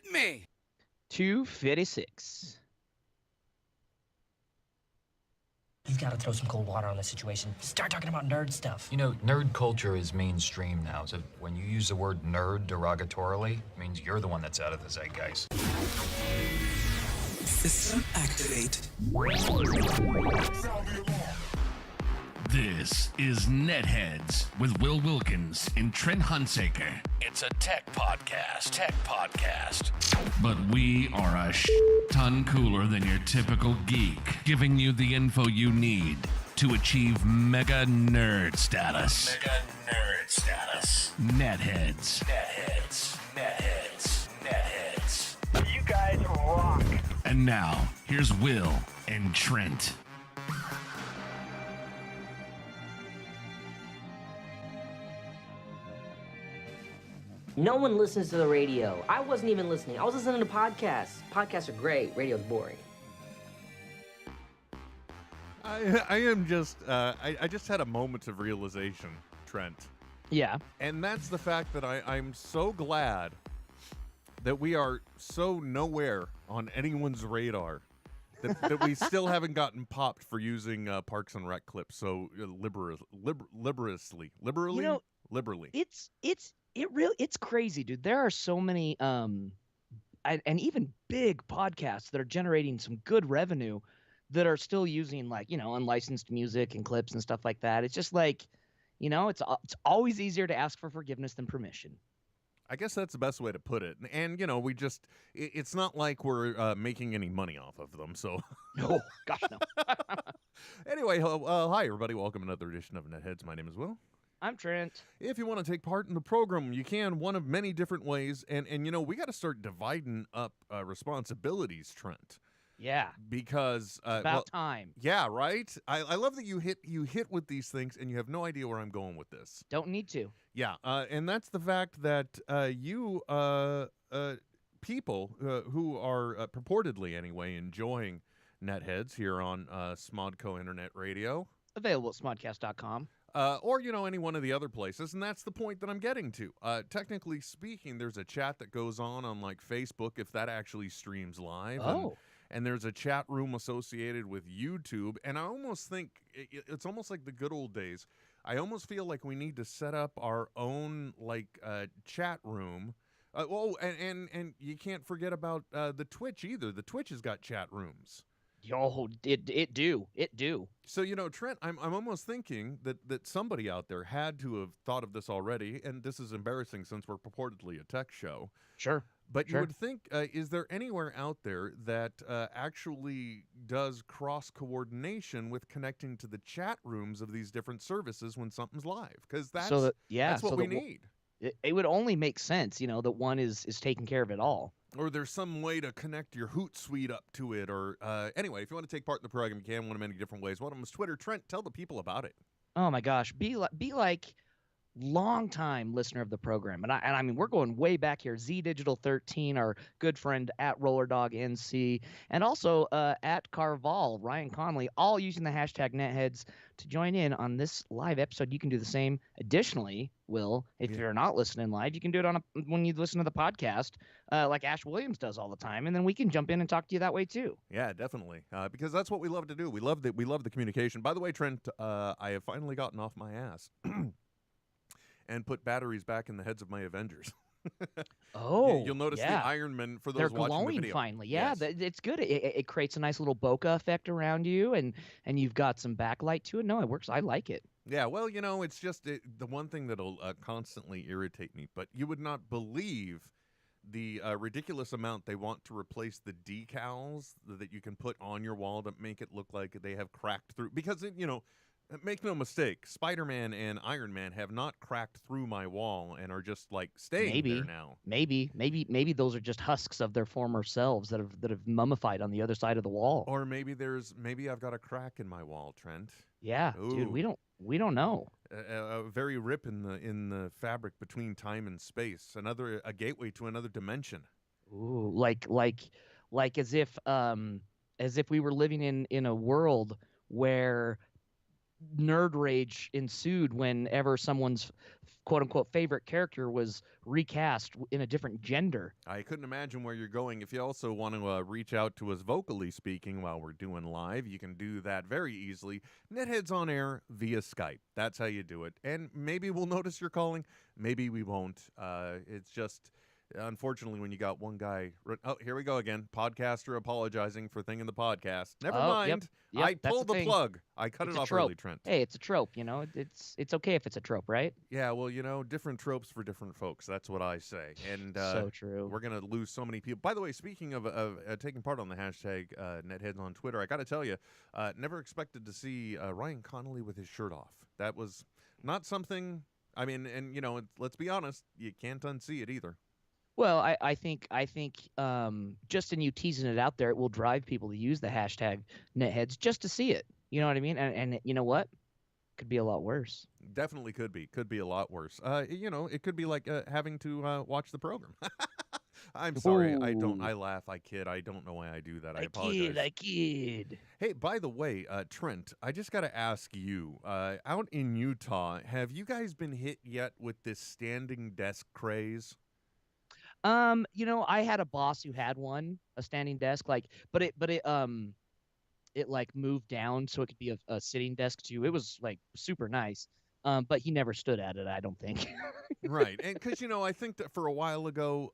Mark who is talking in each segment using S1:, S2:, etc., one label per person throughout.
S1: Hit me!
S2: 256.
S3: You've got to throw some cold water on this situation. Start talking about nerd stuff.
S4: You know, nerd culture is mainstream now, so when you use the word nerd derogatorily, it means you're the one that's out of the zeitgeist.
S1: System activate.
S5: This is NetHeads with Will Wilkins and Trent Hunsaker. It's a tech podcast. But we are a ton cooler than your typical geek, giving you the info you need to achieve mega nerd status. NetHeads.
S6: You guys rock.
S5: And now, here's Will and Trent.
S3: No one listens to the radio. I wasn't even listening. I was listening to podcasts. Podcasts are great. Radio's boring.
S7: I am just I just had a moment of realization, Trent.
S2: Yeah.
S7: And that's the fact that I'm so glad that we are so nowhere on anyone's radar that we still haven't gotten popped for using Parks and Rec clips so liberally.
S2: It's crazy, dude. There are so many and even big podcasts that are generating some good revenue that are still using unlicensed music and clips and stuff like that. It's just like, it's always easier to ask for forgiveness than permission.
S7: I guess that's the best way to put it. And we just it's not like we're making any money off of them. So
S2: no, gosh no.
S7: Anyway, hi everybody. Welcome to another edition of NetHeads. My name is Will.
S2: I'm Trent.
S7: If you want to take part in the program, you can, one of many different ways. And we got to start dividing up responsibilities, Trent.
S2: Yeah.
S7: Because
S2: about time.
S7: Yeah, right? I love that you hit with these things and you have no idea where I'm going with this.
S2: Don't need to.
S7: Yeah, and that's the fact that you people who are purportedly anyway enjoying NetHeads here on Smodco Internet Radio.
S2: Available at smodcast.com.
S7: Or, any one of the other places, and that's the point that I'm getting to. Technically speaking, there's a chat that goes on like Facebook if that actually streams live.
S2: Oh.
S7: And there's a chat room associated with YouTube, and I almost think it's almost like the good old days. I almost feel like we need to set up our own chat room. And you can't forget about the Twitch either. The Twitch has got chat rooms.
S2: Yo, it do.
S7: So, Trent, I'm almost thinking that somebody out there had to have thought of this already, and this is embarrassing since we're purportedly a tech show.
S2: Sure.
S7: But you would think, is there anywhere out there that actually does cross-coordination with connecting to the chat rooms of these different services when something's live? Because that's what we need.
S2: It would only make sense, that one is taking care of it all.
S7: Or there's some way to connect your Hootsuite up to it. Or anyway, if you want to take part in the program, you can. One of many different ways. One of them is Twitter. Trent, tell the people about it.
S2: Oh my gosh, be like long-time listener of the program, and I mean we're going way back here. Z Digital 13, our good friend at RollerDog NC, and also at Carval, Ryan Conley, all using the hashtag NetHeads to join in on this live episode. You can do the same. Additionally, Will, if you're not listening live, you can do it when you listen to the podcast, like Ash Williams does all the time, and then we can jump in and talk to you that way too.
S7: Yeah, definitely, because that's what we love to do. We love the communication. By the way, Trent, I have finally gotten off my ass and put batteries back in the heads of my Avengers.
S2: Oh,
S7: you'll notice the Iron Man for those
S2: they're
S7: watching
S2: glowing
S7: the video.
S2: Finally. Yeah,
S7: yes.
S2: It's good. It creates a nice little bokeh effect around you, and you've got some backlight to it. No, it works. I like it.
S7: Yeah, well, it's just the one thing that'll constantly irritate me. But you would not believe the ridiculous amount they want to replace the decals that you can put on your wall to make it look like they have cracked through. Because, make no mistake, Spider-Man and Iron Man have not cracked through my wall and are just staying there now.
S2: Maybe those are just husks of their former selves that have mummified on the other side of the wall.
S7: Or maybe I've got a crack in my wall, Trent.
S2: Yeah, Ooh. Dude, we don't know.
S7: A very rip in the fabric between time and space. A gateway to another dimension.
S2: Ooh, like as if we were living in a world where nerd rage ensued whenever someone's quote unquote favorite character was recast in a different gender.
S7: I couldn't imagine where you're going. If you also want to reach out to us vocally speaking while we're doing live, you can do that very easily. NetHeads on air via Skype. That's how you do it. And maybe we'll notice you're calling. Maybe we won't. It's just, unfortunately, when you got one guy. Oh, here we go again. Podcaster apologizing for thing in the podcast. Never
S2: Oh,
S7: mind.
S2: yep,
S7: I
S2: that's
S7: pulled
S2: the
S7: the
S2: thing.
S7: plug. I cut
S2: It's
S7: it
S2: a
S7: off
S2: trope.
S7: early, Trent.
S2: Hey, it's a trope, it's okay if it's a trope, right?
S7: Yeah, well, different tropes for different folks. That's what I say. And
S2: So true.
S7: we're going to lose so many people. By the way, speaking of taking part on the hashtag NetHeads on Twitter, I got to tell you, never expected to see Ryan Connolly with his shirt off. That was not something, I mean, and, let's be honest, you can't unsee it either.
S2: Well, I think just in you teasing it out there, it will drive people to use the hashtag NetHeads just to see it. You know what I mean? And you know what? Could be a lot worse.
S7: Definitely could be. Could be a lot worse. It could be like having to watch the program. I'm sorry. I don't.
S2: Ooh.
S7: I laugh. I kid. I don't know why I do that. I
S2: I
S7: apologize.
S2: kid, I kid.
S7: Hey, by the way, Trent, I just got to ask you, out in Utah, have you guys been hit yet with this standing desk craze?
S2: I had a boss who had one, a standing desk, it like moved down so it could be a sitting desk too. It was like super nice. But he never stood at it, I don't think.
S7: Right, and because I think that for a while ago,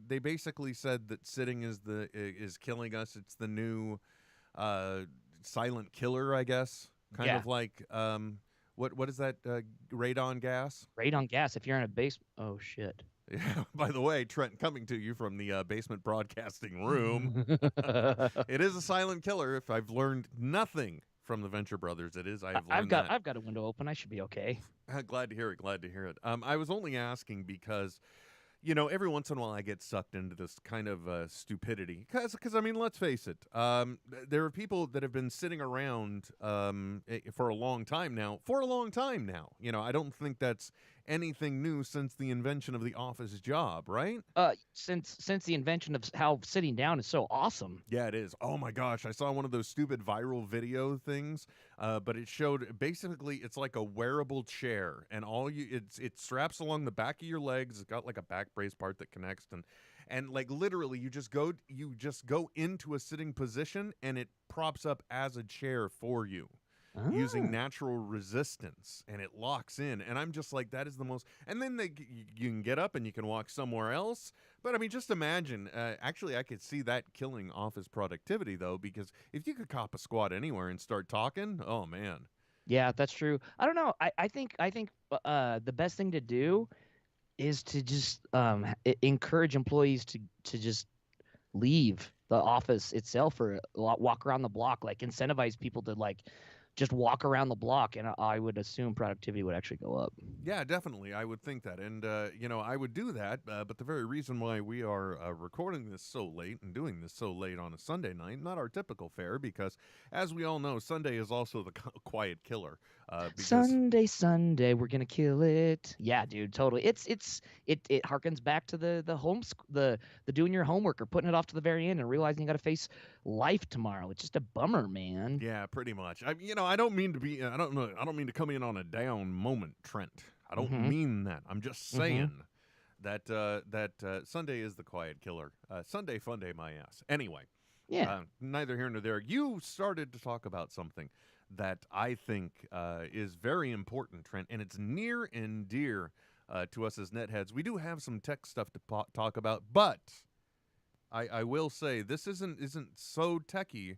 S7: they basically said that sitting is killing us. It's the new silent killer, I guess. Kind
S2: Yeah.
S7: of like what is that radon gas?
S2: Radon gas. If you're in a base, oh shit.
S7: Yeah. By the way, Trent, coming to you from the basement broadcasting room, it is a silent killer. If I've learned nothing from the Venture Brothers, it is.
S2: I've got a window open. I should be okay.
S7: Glad to hear it. Glad to hear it. I was only asking because, every once in a while I get sucked into this kind of stupidity. Because I mean, let's face it. There are people that have been sitting around for a long time now. I don't think that's anything new since the invention of the office job, right?
S2: Since the invention of how sitting down is so awesome.
S7: Yeah, it is. Oh my gosh, I saw one of those stupid viral video things, but it showed basically it's like a wearable chair, and it straps along the back of your legs. It's got like a back brace part that connects, and like literally you just go into a sitting position, and it props up as a chair for you. Using natural resistance, and it locks in, and I'm just like, that is the most. And then you can get up and you can walk somewhere else. But I mean, just imagine. Actually, I could see that killing office productivity, though, because if you could cop a squat anywhere and start talking, oh man.
S2: Yeah, that's true. I don't know. I think the best thing to do is to just encourage employees to just leave the office itself or walk around the block, like incentivize people to like just walk around the block, and I would assume productivity would actually go up.
S7: Yeah, definitely. I would think that. And, I would do that. But the very reason why we are recording this so late and doing this so late on a Sunday night, not our typical fare, because as we all know, Sunday is also the quiet killer.
S2: Sunday, we're gonna kill it. Yeah, dude, totally. It harkens back to the doing your homework or putting it off to the very end and realizing you got to face life tomorrow. It's just a bummer, man.
S7: Yeah, pretty much. I don't mean to be. I don't mean to come in on a down moment, Trent. I don't mean that. I'm just saying that Sunday is the quiet killer. Sunday fun day, my ass. Anyway.
S2: Yeah.
S7: Neither here nor there. You started to talk about something that I think is very important, Trent, and it's near and dear to us as NetHeads. We do have some tech stuff to talk about, but I will say this isn't so techy,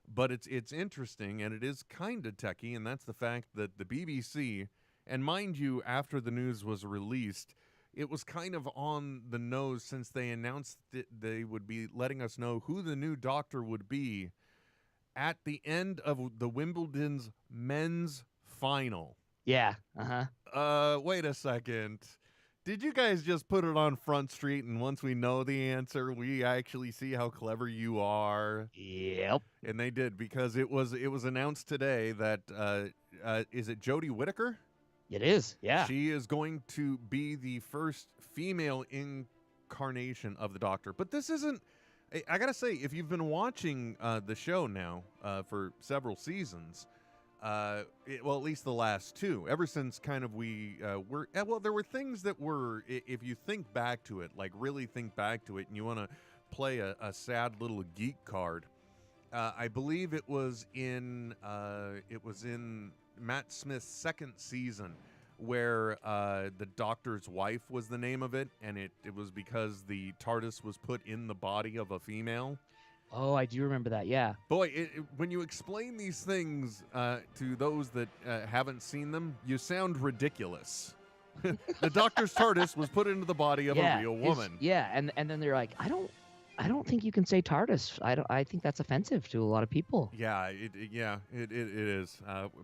S7: but it's interesting, and it is kind of techy, and that's the fact that the BBC, and mind you, after the news was released, it was kind of on the nose since they announced that they would be letting us know who the new doctor would be at the end of the Wimbledon's men's final.
S2: Yeah.
S7: Wait a second. Did you guys just put it on Front Street, and once we know the answer, we actually see how clever you are?
S2: Yep.
S7: And they did, because it was announced today that is it Jodie Whittaker?
S2: It is, yeah.
S7: She is going to be the first female incarnation of the Doctor. But this isn't. I gotta say, if you've been watching the show now for several seasons, well, at least the last two. Ever since kind of we were, well, there were things that were, if you think back to it, like really think back to it, and you want to play a sad little geek card. I believe it was in Matt Smith's second season, where the Doctor's Wife was the name of it, and it was because the TARDIS was put in the body of a female.
S2: Oh, I do remember that. Yeah.
S7: Boy, when you explain these things to those that haven't seen them, you sound ridiculous. The Doctor's TARDIS was put into the body of a real woman.
S2: And then they're like, I don't think you can say TARDIS. I think that's offensive to a lot of people.
S7: Yeah, it is.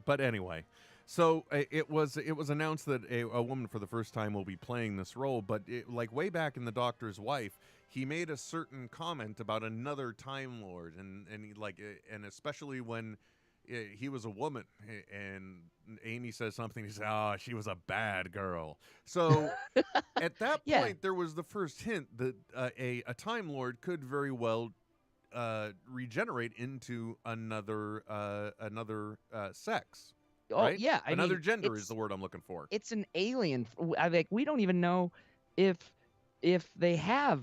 S7: But anyway, so it was announced that a woman for the first time will be playing this role. But like way back in The Doctor's Wife, he made a certain comment about another Time Lord, and and especially when he was a woman, and Amy says something. He says, "Oh, she was a bad girl." So at that point, there was the first hint that a Time Lord could very well regenerate into another sex.
S2: Oh,
S7: right?
S2: yeah.
S7: Another gender is the word I'm looking for.
S2: It's an alien. We don't even know if they have,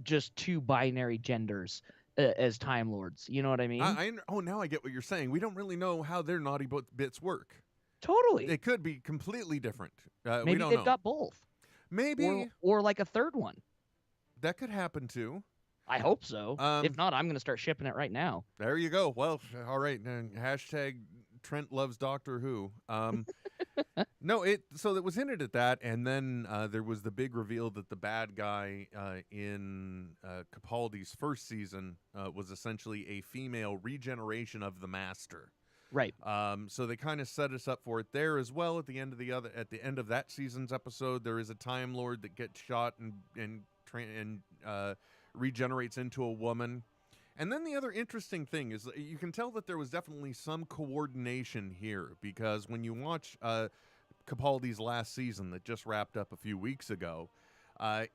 S2: just two binary genders as Time Lords. You know what I mean?
S7: Now I get what you're saying. We don't really know how their naughty bits work.
S2: Totally.
S7: It could be completely different.
S2: Maybe
S7: we don't
S2: they've
S7: know.
S2: got both.
S7: Maybe.
S2: Or like a third one.
S7: That could happen too.
S2: I hope so. If not, I'm going to start shipping it right now.
S7: There you go. Well, all right. Hashtag Trent loves Doctor Who. So it was hinted at that, and then there was the big reveal that the bad guy in Capaldi's first season was essentially a female regeneration of the Master.
S2: Right.
S7: So they kind of set us up for it there as well. At the end of that season's episode, there is a Time Lord that gets shot and regenerates into a woman. And then the other interesting thing is you can tell that there was definitely some coordination here, because when you watch Capaldi's last season that just wrapped up a few weeks ago,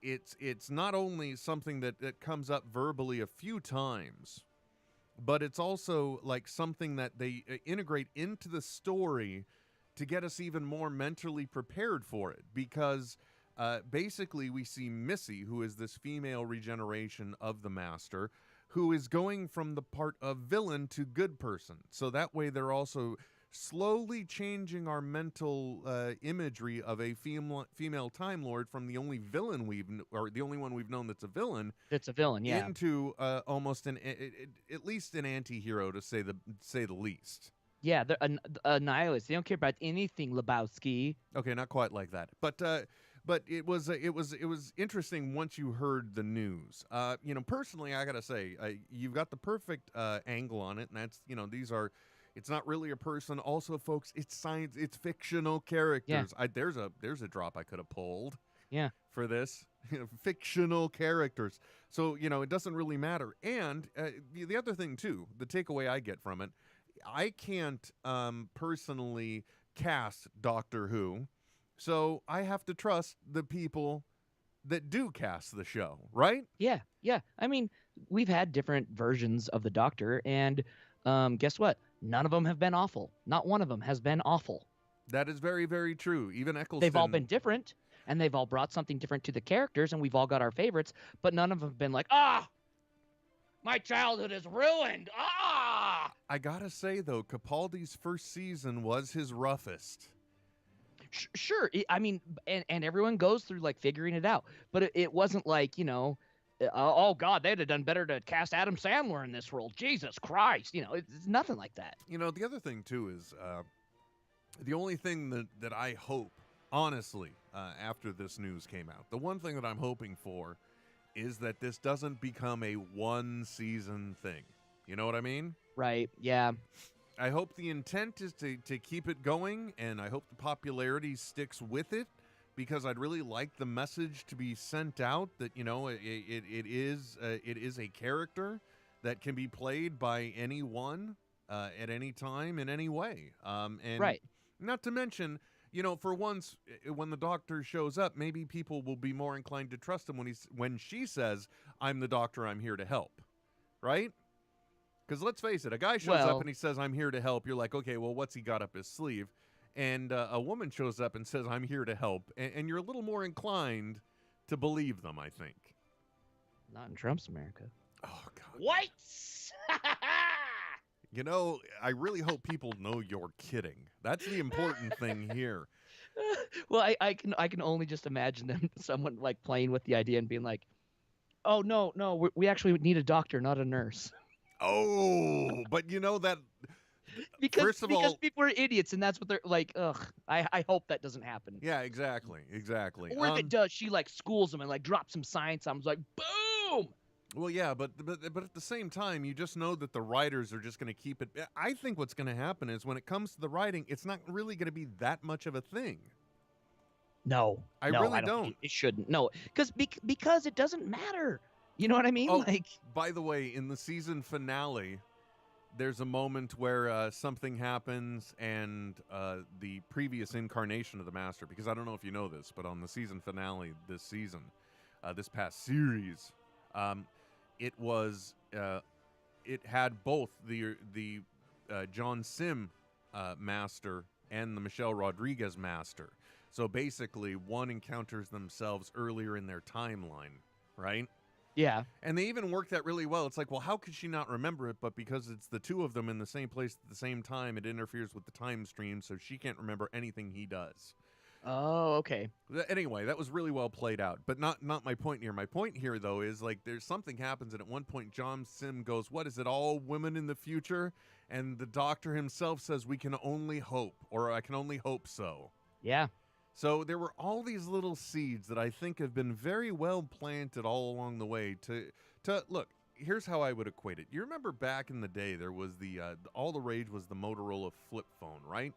S7: it's not only something that comes up verbally a few times, but it's also like something that they integrate into the story to get us even more mentally prepared for it, because basically we see Missy, who is this female regeneration of the Master, who is going from the part of villain to good person. So that way they're also slowly changing our mental imagery of a female Time Lord from the only villain the only one we've known that's a villain.
S2: That's a villain, yeah.
S7: Into almost at least an anti-hero, to say the least.
S2: Yeah, they're a nihilist. They don't care about anything, Lebowski.
S7: Okay, not quite like that, but it was interesting once you heard the news. Personally, I gotta say, you've got the perfect angle on it, and that's it's not really a person. Also, folks, it's science. It's fictional characters.
S2: Yeah.
S7: There's a drop I could have pulled.
S2: Yeah.
S7: For this, fictional characters. So it doesn't really matter. And the other thing too, the takeaway I get from it, I can't personally cast Doctor Who. So I have to trust the people that do cast the show, right?
S2: Yeah. I mean, we've had different versions of the Doctor, and guess what? None of them have been awful. Not one of them has been awful.
S7: That is very, very true. Even Eccleston.
S2: They've all been different, and they've all brought something different to the characters, and we've all got our favorites, but none of them have been like, my childhood is ruined.
S7: I gotta say, though, Capaldi's first season was his roughest.
S2: Sure. I mean, and everyone goes through like figuring it out, but it wasn't like, oh God, they'd have done better to cast Adam Sandler in this role. Jesus Christ. It's nothing like that.
S7: The other thing too is the only thing that I hope, honestly, after this news came out, the one thing that I'm hoping for is that this doesn't become a one season thing. You know what I mean?
S2: Right. Yeah.
S7: I hope the intent is to keep it going, and I hope the popularity sticks with it, because I'd really like the message to be sent out that it is a character that can be played by anyone at any time in any way. And
S2: right.
S7: Not to mention, for once, when the Doctor shows up, maybe people will be more inclined to trust him when she says, "I'm the Doctor, I'm here to help," right? Because let's face it, a guy shows up and he says, "I'm here to help." You're like, okay, well, what's he got up his sleeve? And a woman shows up and says, "I'm here to help," and you're a little more inclined to believe them, I think.
S2: Not in Trump's America.
S7: Oh, God.
S2: Whites!
S7: You know, I really hope people know you're kidding. That's the important thing here.
S2: Well, I can only just imagine them, someone like playing with the idea and being like, "Oh no, we actually need a doctor, not a nurse."
S7: Oh, but you know that.
S2: Because
S7: First of all,
S2: people are idiots, and that's what they're like. Ugh, I hope that doesn't happen.
S7: Yeah, exactly.
S2: Or if it does, she like schools them and like drops some science. I'm like, boom.
S7: Well, yeah, but at the same time, you just know that the writers are just going to keep it. I think what's going to happen is when it comes to the writing, it's not really going to be that much of a thing.
S2: No,
S7: I really don't.
S2: It shouldn't. No, because it doesn't matter. You know what I mean?
S7: Oh, by the way, in the season finale, there's a moment where something happens and the previous incarnation of the Master, because I don't know if you know this, but on the season finale this season, this past series, it was it had both the John Sim Master and the Michelle Rodriguez Master. So basically, one encounters themselves earlier in their timeline, right?
S2: Yeah.
S7: And they even worked that really well. It's like, well, how could she not remember it? But because it's the two of them in the same place at the same time, it interferes with the time stream, so she can't remember anything he does.
S2: Oh, okay.
S7: Anyway, that was really well played out, but not my point here. My point here, though, is like there's something happens, and at one point, John Sim goes, "What is it, all women in the future?" And the doctor himself says, "We can only hope," or "I can only hope so."
S2: Yeah.
S7: So there were all these little seeds that I think have been very well planted all along the way to look. Here's how I would equate it. You remember back in the day, there was all the rage was the Motorola flip phone, right?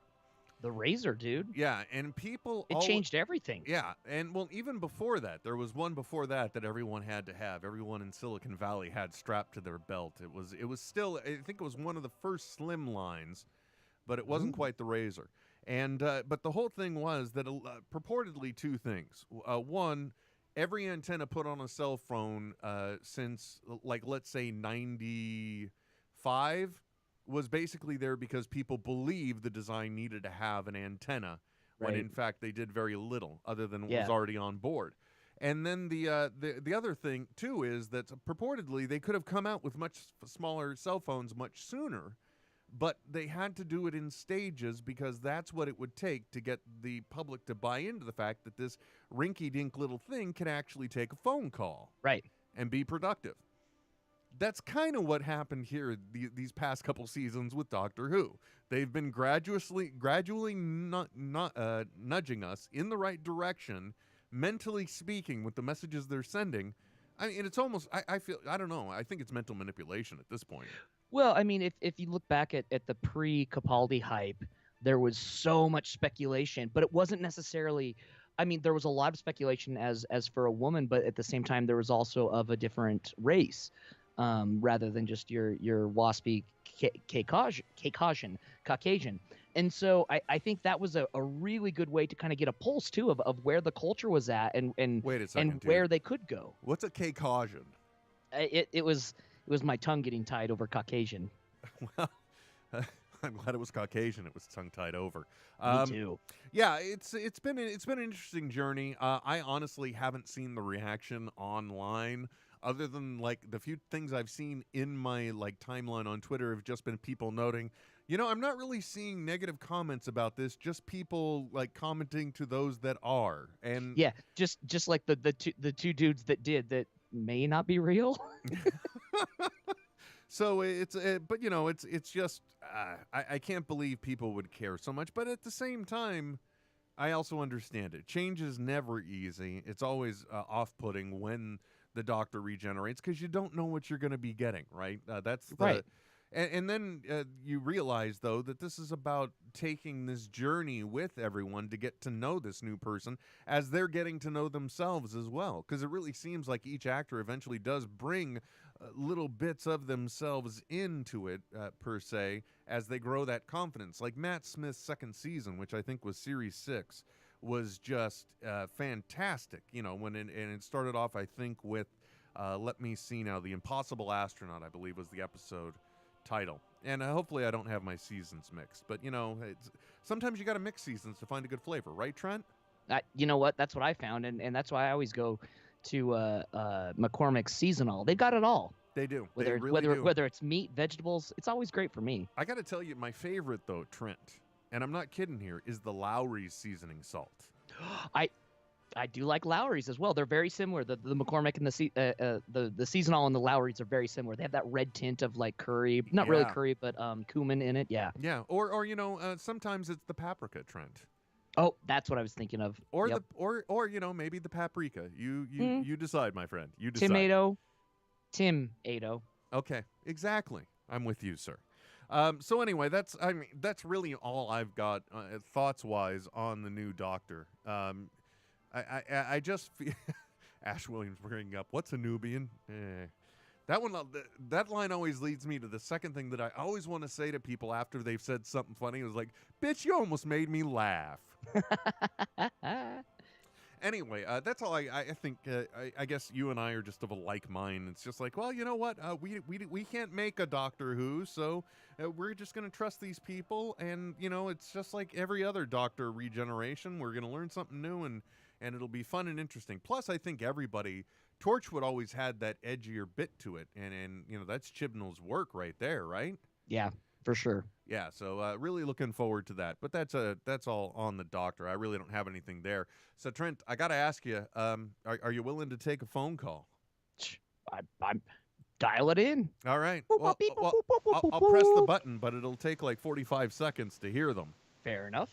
S2: The Razor, dude.
S7: Yeah, and people...
S2: It changed everything.
S7: Yeah, and well, even before that, there was one before that everyone had to have. Everyone in Silicon Valley had strapped to their belt. It was still, I think it was one of the first slim lines, but it wasn't quite the Razor. And but the whole thing was that purportedly two things. One, every antenna put on a cell phone since, like, let's say 95 was basically there because people believed the design needed to have an antenna, when in fact they did very little other than what was already on board. And then the other thing too is that purportedly they could have come out with much smaller cell phones much sooner, but they had to do it in stages because that's what it would take to get the public to buy into the fact that this rinky-dink little thing can actually take a phone call,
S2: right,
S7: and be productive. That's kind of what happened here these past couple seasons with Doctor Who. They've been gradually nudging us in the right direction, mentally speaking, with the messages they're sending. I mean, it's almost, I feel, I don't know, I think it's mental manipulation at this point.
S2: Well, I mean, if you look back at the pre-Capaldi hype, there was so much speculation, but it wasn't necessarily... I mean, there was a lot of speculation as for a woman, but at the same time, there was also of a different race. Rather than just your waspy Caucasian. And so I think that was a really good way to kind of get a pulse, too, of where the culture was at and
S7: Wait a second,
S2: and where they could go.
S7: What's a Caucasian?
S2: It was my tongue getting tied over Caucasian.
S7: Well, I'm glad it was Caucasian. It was tongue tied over.
S2: Me too.
S7: Yeah, it's been an interesting journey. I honestly haven't seen the reaction online, other than like the few things I've seen in my like timeline on Twitter have just been people noting, you know, I'm not really seeing negative comments about this, just people like commenting to those that are. And
S2: yeah, just like the two dudes that may not be real.
S7: So but you know, it's just I can't believe people would care so much, but at the same time, I also understand it. Change is never easy. It's always off-putting when the Doctor regenerates because you don't know what you're going to be getting, right? That's
S2: right.
S7: And then you realize, though, that this is about taking this journey with everyone to get to know this new person as they're getting to know themselves as well. Because it really seems like each actor eventually does bring little bits of themselves into it, per se, as they grow that confidence. Like Matt Smith's second season, which I think was Series 6, was just fantastic. You know, and it started off, I think, with, let me see now, The Impossible Astronaut, I believe was the episode. title. And hopefully I don't have my seasons mixed. But, sometimes you got to mix seasons to find a good flavor. Right, Trent?
S2: You know what? That's what I found, and that's why I always go to McCormick's Seasonal. They got it all.
S7: They do.
S2: Whether
S7: they really do.
S2: whether it's meat, vegetables, it's always great for me.
S7: I got to tell you, my favorite, though, Trent, and I'm not kidding here, is the Lowry's seasoning salt.
S2: I do like Lowry's as well. They're very similar. The McCormick and the Seasonal and the Lowry's are very similar. They have that red tint of like curry, not really curry, but cumin in it. Yeah.
S7: Yeah. Or sometimes it's the paprika, Trent.
S2: Oh, that's what I was thinking of.
S7: Or
S2: Yep.
S7: maybe the paprika. You decide, my friend. You decide.
S2: Tim-ado.
S7: Okay, exactly. I'm with you, sir. So anyway, that's really all I've got thoughts wise on the new Doctor. I just feel Ash Williams bringing up what's a Nubian. That one, that line always leads me to the second thing that I always want to say to people after they've said something funny. It was like, "Bitch, you almost made me laugh." Anyway, that's all I think. I guess you and I are just of a like mind. It's just like, well, you know what? We can't make a Doctor Who, so we're just going to trust these people. And, it's just like every other Doctor regeneration. We're going to learn something new, and it'll be fun and interesting. Plus, I think everybody, Torchwood always had that edgier bit to it. And that's Chibnall's work right there, right?
S2: Yeah, for sure.
S7: Yeah, so really looking forward to that. But that's all on the Doctor. I really don't have anything there. So Trent, I got to ask you, are you willing to take a phone call?
S2: I'm dial it in.
S7: All right. Well, I'll press the button, but it'll take like 45 seconds to hear them.
S2: Fair enough.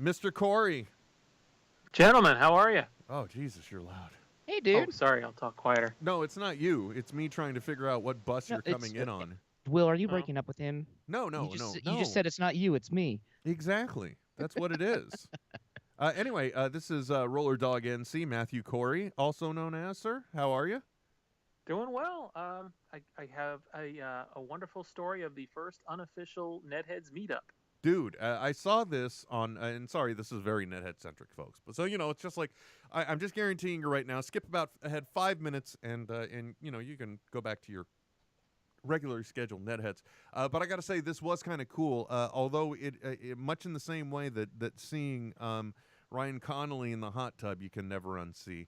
S7: Mr. Corey.
S1: Gentlemen, how are you?
S7: Oh, Jesus, you're loud.
S2: Hey, dude.
S1: Oh, sorry, I'll talk quieter.
S7: No, it's not you. It's me trying to figure out what bus you're coming in on.
S2: Will, are you breaking up with him?
S7: No.
S2: You just said it's not you, it's me.
S7: Exactly. That's what it is. Anyway, this is Roller Dog NC, Matthew Corey, also known as, sir. How are you?
S1: Doing well. I have a wonderful story of the first unofficial NetHeads meetup.
S7: Dude, I saw this on, and sorry, this is very NetHead-centric, folks. But so, it's just like, I'm just guaranteeing you right now, skip ahead 5 minutes, and you can go back to your regularly scheduled NetHeads. But I got to say, this was kind of cool, although it much in the same way that seeing Ryan Connolly in the hot tub, you can never unsee.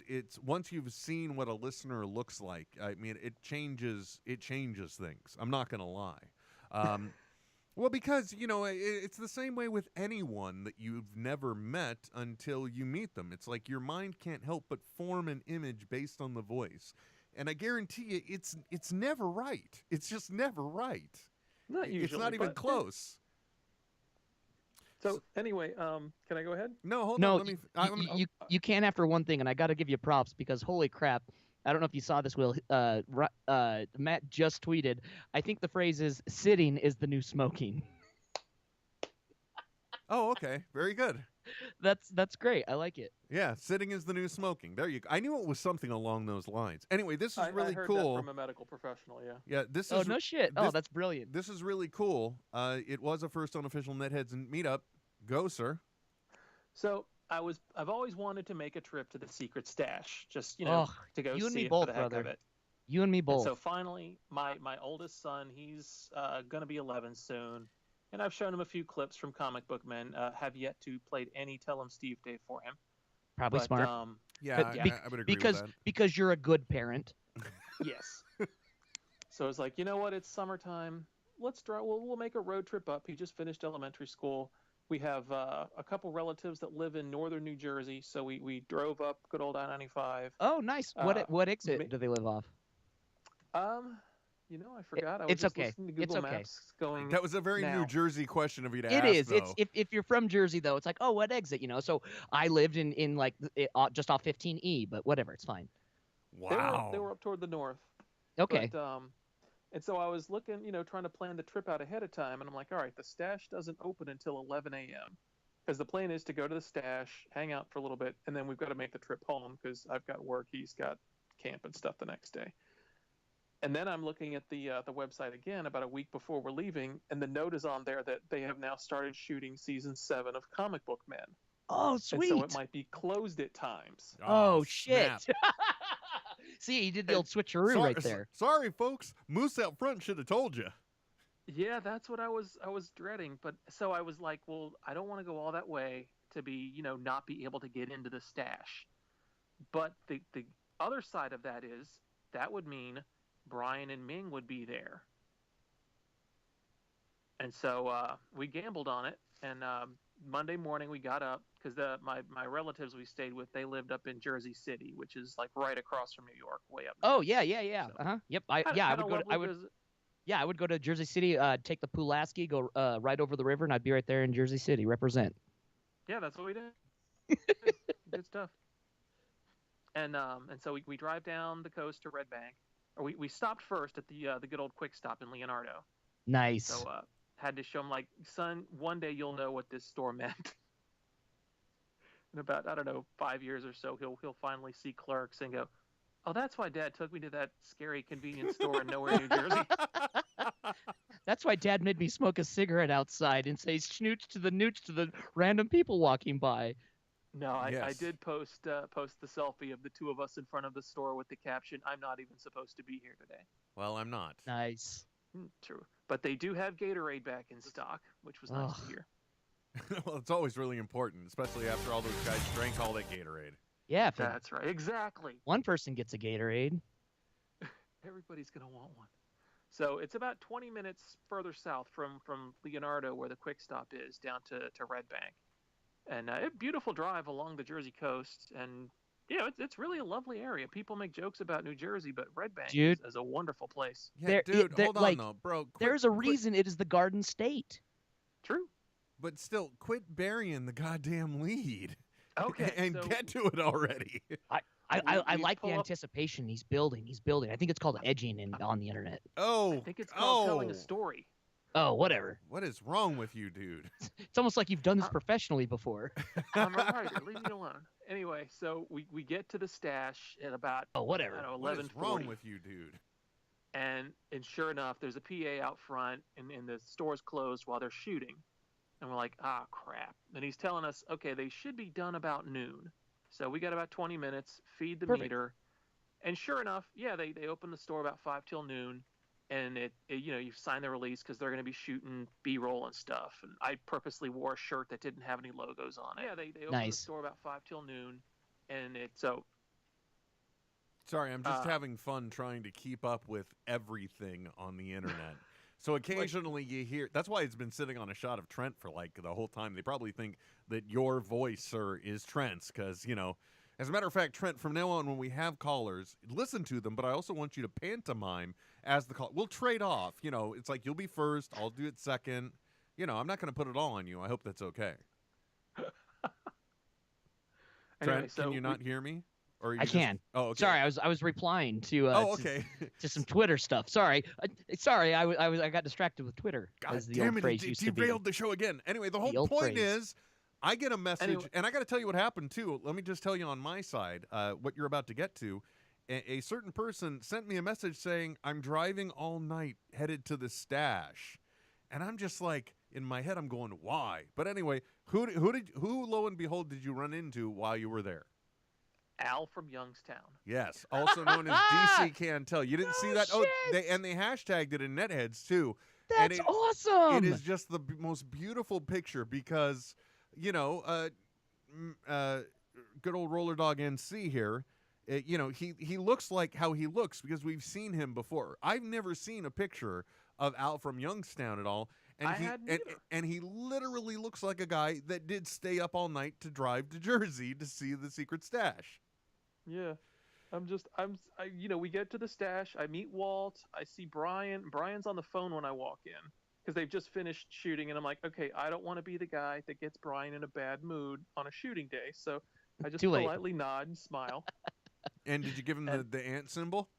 S7: It's once you've seen what a listener looks like, I mean, it changes things. I'm not going to lie. Well, because, it's the same way with anyone that you've never met until you meet them. It's like your mind can't help but form an image based on the voice. And I guarantee you, it's never right. It's just never right.
S1: Not usually.
S7: It's not even close.
S1: So anyway, can I go ahead?
S7: No, hold
S2: No,
S7: on.
S2: you can after one thing, and I got to give you props because holy crap. I don't know if you saw this, Will. Matt just tweeted, I think the phrase is, sitting is the new smoking.
S7: Oh, okay. Very good.
S2: That's great. I like it.
S7: Yeah, sitting is the new smoking. There you go. I knew it was something along those lines. Anyway, this is really
S1: I heard
S7: cool.
S1: That from a medical professional, yeah.
S7: Yeah, this is.
S2: Oh, no shit. Oh, that's brilliant.
S7: This is really cool. It was a first unofficial NetHeads meetup. Go, sir.
S1: So I've always wanted to make a trip to the secret stash, just to go
S2: you and
S1: see
S2: me
S1: it
S2: both,
S1: for the heck
S2: brother.
S1: of it.
S2: You and me both.
S1: And so finally, my oldest son, he's gonna be 11 soon, and I've shown him a few clips from Comic Book Men. Have yet to play any Tell 'Em Steve Day for him.
S2: Probably
S1: But,
S2: smart.
S7: Yeah, I would agree with that.
S2: Because you're a good parent.
S1: Yes. So it's like, you know what? It's summertime. Let's drive. We'll make a road trip up. He just finished elementary school. We have a couple relatives that live in northern New Jersey, so we drove up good old I-95.
S2: Oh, nice. What exit do they live off?
S1: I forgot. I was
S2: It's
S1: just
S2: okay.
S1: listening to Google
S2: It's okay.
S1: Maps going.
S7: That was a very
S1: now.
S7: New Jersey question of you to
S2: It
S7: ask,
S2: is.
S7: though.
S2: It's if you're from Jersey though, it's like, oh, what exit? So I lived in like just off 15E, but whatever, it's fine.
S7: Wow.
S1: They were up toward the north.
S2: Okay.
S1: But, and so I was looking, trying to plan the trip out ahead of time, and I'm like, all right, the stash doesn't open until 11 a.m. because the plan is to go to the stash, hang out for a little bit, and then we've got to make the trip home because I've got work, he's got camp and stuff the next day. And then I'm looking at the website again about a week before we're leaving, and the note is on there that they have now started shooting season 7 of Comic Book Men.
S2: Oh, sweet.
S1: And so it might be closed at times.
S2: Oh,
S7: snap.
S2: shit. See, he did the old switcheroo right there.
S7: Sorry, folks. Moose out front should have told you.
S1: Yeah, that's what I was dreading. But so I was like, well, I don't want to go all that way to be, not be able to get into the stash. But the other side of that is that would mean Brian and Ming would be there. And so we gambled on it. And Monday morning we got up because my relatives we stayed with, they lived up in Jersey City, which is like right across from New York, way up north.
S2: Oh yeah. So, Yep. I would go to Jersey City, take the Pulaski, go right over the river, and I'd be right there in Jersey City. Represent.
S1: Yeah, that's what we did. Good stuff. And so we drive down the coast to Red Bank. Or we stopped first at the good old Quick Stop in Leonardo.
S2: Nice.
S1: So had to show him, like, son, one day you'll know what this store meant. In about, 5 years or so, he'll finally see Clerks and go, oh, that's why Dad took me to that scary convenience store in nowhere, New Jersey.
S2: That's why Dad made me smoke a cigarette outside and say schnooch to the random people walking by.
S1: No, I did post the selfie of the two of us in front of the store with the caption, I'm not even supposed to be here today.
S7: Well, I'm not.
S2: Nice.
S1: True. But they do have Gatorade back in stock, which was nice to hear.
S7: Well, it's always really important, especially after all those guys drank all that Gatorade.
S2: Yeah.
S1: That's right. Exactly.
S2: One person gets a Gatorade.
S1: Everybody's going to want one. So it's about 20 minutes further south from Leonardo, where the Quick Stop is, down to Red Bank. And a beautiful drive along the Jersey coast. And, it's really a lovely area. People make jokes about New Jersey, but Red Bank is a wonderful place.
S7: Yeah, hold on, though, bro.
S2: There's a reason it is the Garden State.
S1: True.
S7: But still, quit burying the goddamn lead.
S1: Okay.
S7: And get to it already.
S2: I like the anticipation. He's building. I think it's called edging on the internet.
S1: I think it's called telling a story.
S2: Oh, whatever.
S7: What is wrong with you, dude?
S2: It's almost like you've done this professionally before.
S1: I'm a writer. Leave me alone. Anyway, so we get to the stash at about 11:40.
S7: What is wrong with you, dude?
S1: And sure enough, there's a PA out front, and the store's closed while they're shooting. And we're like, crap. And he's telling us, okay, they should be done about noon. So we got about 20 minutes, feed the meter. And sure enough, they open the store about 5 till noon. And you sign the release because they're going to be shooting B-roll and stuff. And I purposely wore a shirt that didn't have any logos on it. Yeah, they open the store about 5 till noon. And
S7: Sorry, I'm just having fun trying to keep up with everything on the internet. So occasionally you hear, that's why it's been sitting on a shot of Trent for like the whole time. They probably think that your voice, sir, is Trent's because, as a matter of fact, Trent, from now on when we have callers, listen to them, but I also want you to pantomime as the call. We'll trade off. It's like you'll be first, I'll do it second. I'm not going to put it all on you. I hope that's okay. Trent, can you not hear me? Or
S2: I can.
S7: Oh, okay.
S2: Sorry, I was replying to to some Twitter stuff. Sorry, I got distracted with Twitter.
S7: God damn it! It derailed the show again. Anyway, the whole point is, I get a message, and I got to tell you what happened too. Let me just tell you on my side what you're about to get to. A certain person sent me a message saying, "I'm driving all night headed to the stash," and I'm just like, in my head, I'm going, "Why?" But anyway, who lo and behold did you run into while you were there?
S1: Al from Youngstown.
S7: Yes, also known as DC Cantel. You didn't see that?
S2: Shit.
S7: Oh, they hashtagged it in NetHeads too.
S2: That's awesome.
S7: It is just the most beautiful picture because, good old Roller Dog NC here. He looks like how he looks because we've seen him before. I've never seen a picture of Al from Youngstown at all. And he literally looks like a guy that did stay up all night to drive to Jersey to see the secret stash.
S1: Yeah. We get to the stash. I meet Walt. I see Brian. Brian's on the phone when I walk in because they've just finished shooting. And I'm like, okay, I don't want to be the guy that gets Brian in a bad mood on a shooting day. So I just politely nod and smile.
S7: And did you give him the ant symbol?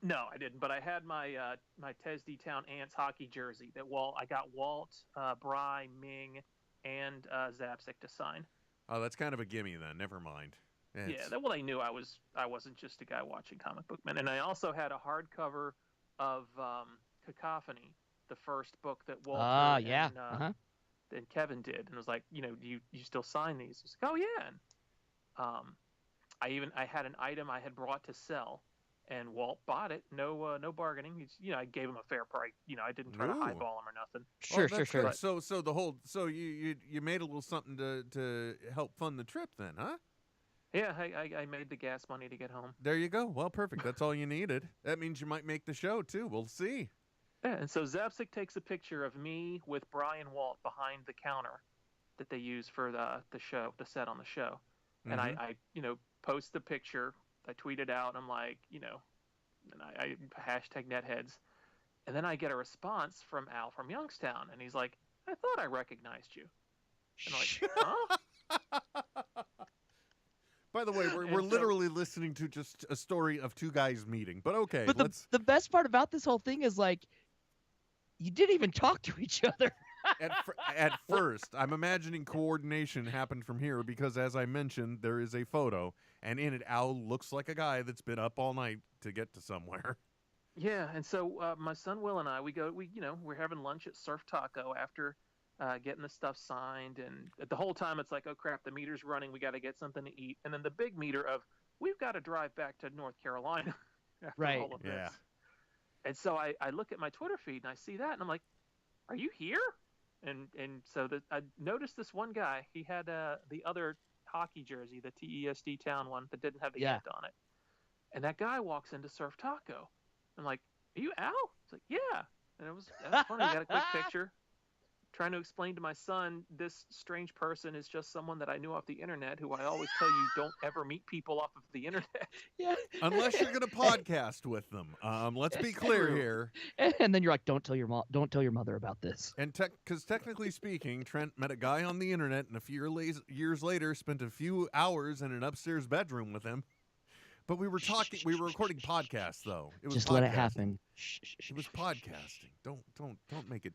S1: No, I didn't. But I had my my Tesdy Town Ants hockey jersey I got Walt, Bry, Ming, and Zapsik to sign.
S7: Oh, that's kind of a gimme then. Never mind.
S1: They knew I wasn't just a guy watching comic book men. And I also had a hardcover of Cacophony, the first book that Walter and Kevin did. And I was like, you still sign these? I was like, oh yeah. And I had an item I had brought to sell And Walt bought it. No bargaining. I gave him a fair price. I didn't try to
S7: Ooh.
S1: highball him or nothing.
S2: Sure,
S7: that's
S2: sure.
S7: good. So the whole you made a little something to help fund the trip then, huh?
S1: Yeah, I made the gas money to get home.
S7: There you go. Well, perfect. That's all you needed. That means you might make the show too. We'll see.
S1: Yeah, and so Zapsik takes a picture of me with Brian Walt behind the counter that they use for the show, the set on the show. And
S7: Mhm.
S1: I post the picture. I tweet it out. I'm like, and I hashtag NetHeads. And then I get a response from Al from Youngstown, and he's like, I thought I recognized you. And I'm like, huh?
S7: By the way, we're
S1: And so-
S7: literally listening to just a story of two guys meeting. But okay,
S2: But
S7: let's
S2: the best part about this whole thing is like, you didn't even talk to each other.
S7: at first, I'm imagining coordination happened from here because, as I mentioned, there is a photo, and in it, Al looks like a guy that's been up all night to get to somewhere.
S1: Yeah, and so my son Will and I, we're having lunch at Surf Taco after getting the stuff signed, and the whole time it's like, oh crap, the meter's running, we got to get something to eat, and then the big meter of we've got to drive back to North Carolina after
S2: Right.
S1: all of
S7: Yeah.
S1: this. And so I look at my Twitter feed and I see that, and I'm like, are you here? And so I noticed this one guy. He had the other hockey jersey, the TESD Town one that didn't have the
S2: Yeah.
S1: ant on it. And that guy walks into Surf Taco. I'm like, are you Al? He's like, yeah. And that was funny. We got a quick picture. Trying to explain to my son, this strange person is just someone that I knew off the internet, who I always tell you don't ever meet people off of the internet.
S2: Yeah.
S7: Unless you're going to podcast with them. Let's be clear
S1: True.
S7: here.
S2: And then you're like, don't tell your mother about this.
S7: And because technically speaking, Trent met a guy on the internet, and a few years later, spent a few hours in an upstairs bedroom with him. But we were talking. We were recording podcasts, though. It was
S2: Just let it
S7: podcasting.
S2: happen.
S7: It was podcasting. Don't make it.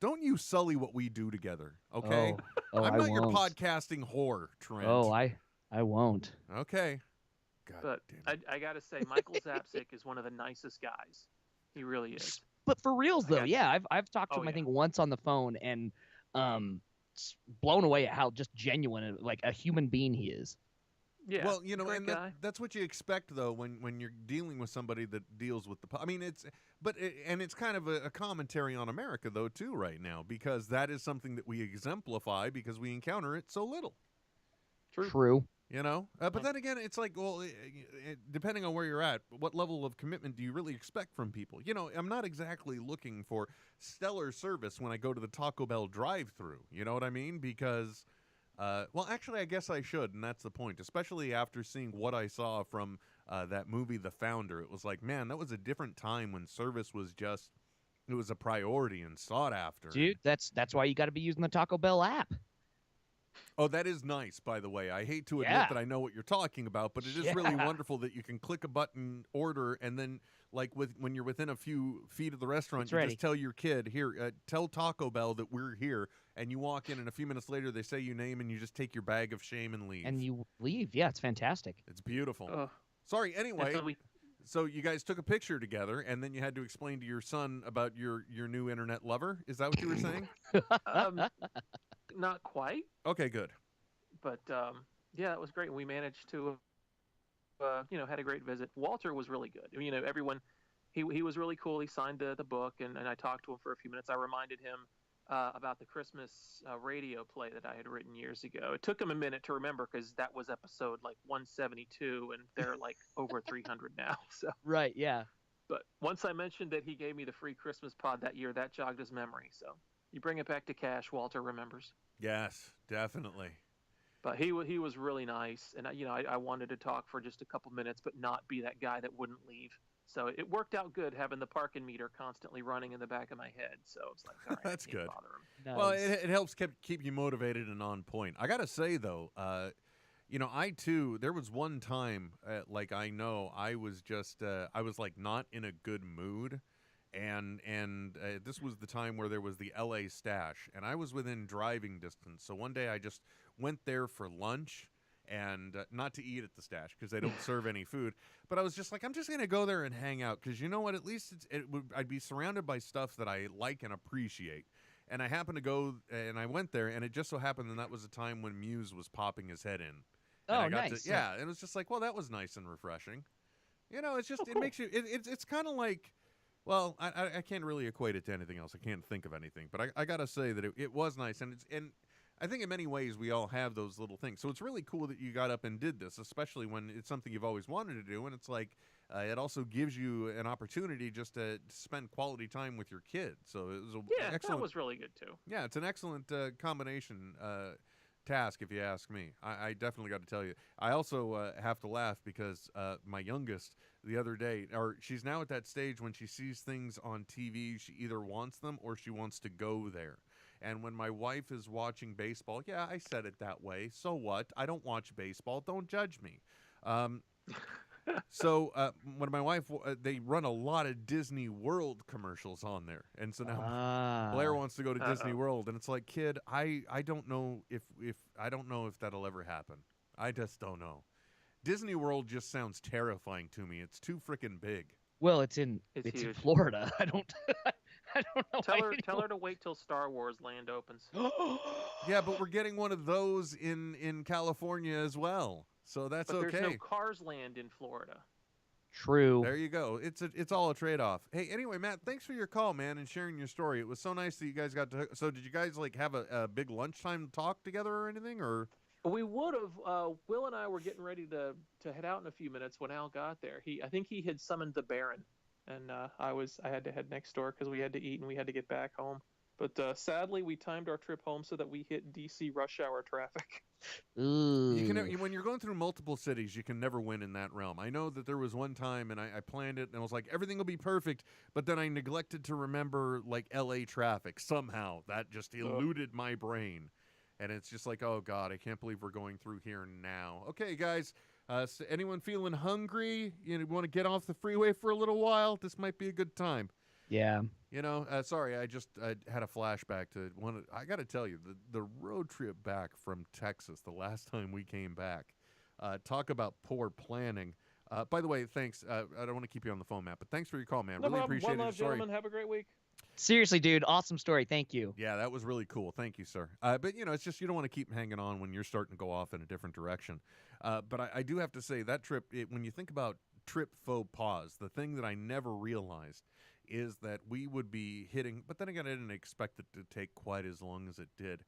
S7: Don't you sully what we do together, okay?
S2: Oh,
S7: I'm
S2: I
S7: not your
S2: won't.
S7: podcasting whore, Trent.
S2: Oh, I won't.
S7: Okay. God
S1: But
S7: damn it.
S1: I got to say, Michael Zapsik is one of the nicest guys. He really is.
S2: But for reals
S1: I
S2: though,
S1: got-
S2: yeah, I've talked to
S1: Oh,
S2: him I
S1: yeah.
S2: think once on the phone, and blown away at how just genuine and like a human being he is.
S1: Yeah.
S7: Well,
S1: great
S7: and
S1: guy.
S7: that's what you expect, though, when you're dealing with somebody that deals with I mean, it's kind of a commentary on America, though, too, right now, because that is something that we exemplify because we encounter it so little.
S2: True.
S7: But then again, it's like, well, depending on where you're at, what level of commitment do you really expect from people? I'm not exactly looking for stellar service when I go to the Taco Bell drive-thru. You know what I mean? Because, well, actually, I guess I should, and that's the point. Especially after seeing what I saw from that movie, The Founder. It was like, man, that was a different time when service was just, it was a priority and sought after.
S2: Dude, that's why you got to be using the Taco Bell app.
S7: Oh, that is nice, by the way. I hate to admit
S2: Yeah.
S7: that I know what you're talking about, but it is really wonderful that you can click a button, order, and then, like, when you're within a few feet of the restaurant,
S2: It's
S7: you
S2: ready.
S7: just tell your kid, here, tell Taco Bell that we're here, and you walk in, and a few minutes later, they say your name, and you just take your bag of shame and leave.
S2: And you leave. Yeah, it's fantastic.
S7: It's beautiful.
S1: Ugh.
S7: Sorry,
S1: And
S7: anyway,
S1: so we,
S7: so you guys took a picture together, and then you had to explain to your son about your new internet lover? Is that what you were saying?
S1: not quite,
S7: Okay, good.
S1: but yeah, it was great. We managed to, had a great visit. Walter was really good. Everyone, he was really cool. He signed the book, and I talked to him for a few minutes. I reminded him about the Christmas radio play that I had written years ago. It took him a minute to remember because that was episode like 172, and they're like over 300 now. So,
S2: Right, yeah.
S1: but once I mentioned that he gave me the free Christmas pod that year, that jogged his memory. So you bring it back to cash, Walter remembers.
S7: Yes, definitely.
S1: But he was really nice, and I wanted to talk for just a couple minutes, but not be that guy that wouldn't leave. So it worked out good having the parking meter constantly running in the back of my head. So it's like, all right,
S7: That's
S1: I can't
S7: good.
S1: bother him.
S2: Nice.
S7: Well, it helps keep you motivated and on point. I gotta say though, I too. There was one time, I was just, I was like not in a good mood, and this was the time where there was the L.A. stash, and I was within driving distance. So one day I just went there for lunch. And not to eat at the stash because they don't serve any food. But I was just like, I'm just going to go there and hang out because you know what? At least I'd be surrounded by stuff that I like and appreciate. And I happened to go and I went there, and it just so happened that was a time when Muse was popping his head in. And
S2: Oh,
S7: I got
S2: nice.
S7: yeah, and it was just like, well, that was nice and refreshing. You know, it's just
S1: Oh,
S7: it
S1: cool.
S7: makes you. It's kind of like. Well, I can't really equate it to anything else. I can't think of anything, but I gotta say that it was nice, and I think in many ways we all have those little things. So it's really cool that you got up and did this, especially when it's something you've always wanted to do, and it's like it also gives you an opportunity just to spend quality time with your kids. So it was an
S1: Yeah,
S7: excellent.
S1: that was really good too.
S7: Yeah, it's an excellent combination task, if you ask me. I definitely got to tell you. I also have to laugh because my youngest the other day, or she's now at that stage when she sees things on TV, she either wants them or she wants to go there. And when my wife is watching baseball, yeah, I said it that way. So what? I don't watch baseball. Don't judge me. Um, so when my wife, they run a lot of Disney World commercials on there, and so now Blair wants to go to Disney World, and it's like, kid, I don't know if I don't know if that'll ever happen. I just don't know. Disney World just sounds terrifying to me. It's too freaking big.
S2: Well, it's in
S1: Huge.
S2: Florida. I don't I don't know.
S1: Tell her to wait till Star Wars Land opens.
S7: Yeah, but we're getting one of those in California as well, so that's
S1: But
S7: okay.
S1: there's no Cars Land in Florida.
S2: True.
S7: There you go. It's all a trade-off. Hey, anyway, Matt, thanks for your call, man, and sharing your story. It was so nice that you guys got to. So, did you guys like have a big lunchtime talk together or anything, or?
S1: We would have. Will and I were getting ready to head out in a few minutes when Al got there. I think he had summoned the Baron, and I had to head next door because we had to eat and we had to get back home. But sadly, we timed our trip home so that we hit DC rush hour traffic.
S2: Ooh.
S7: When you're going through multiple cities, you can never win in that realm. I know that there was one time, and I planned it, and I was like, everything will be perfect, but then I neglected to remember, like, L.A. traffic. Somehow, that just eluded my brain. And it's just like, oh, God, I can't believe we're going through here now. Okay, guys, so anyone feeling hungry? You want to get off the freeway for a little while? This might be a good time.
S2: Yeah.
S7: You know, sorry, I had a flashback to one. I got to tell you, the road trip back from Texas, the last time we came back, talk about poor planning. By the way, thanks. I don't want to keep you on the phone, Matt, but thanks for your call, man.
S1: No
S7: Really
S1: problem.
S7: appreciate
S1: One
S7: it.
S1: love,
S7: Sorry.
S1: gentlemen. Have a great week.
S2: Seriously, dude, awesome story. Thank you.
S7: Yeah, that was really cool. Thank you, sir. But, you know, it's just you don't want to keep hanging on when you're starting to go off in a different direction. But I do have to say that trip, when you think about trip faux pas, the thing that I never realized is that we would be hitting, but then again, I didn't expect it to take quite as long as it did.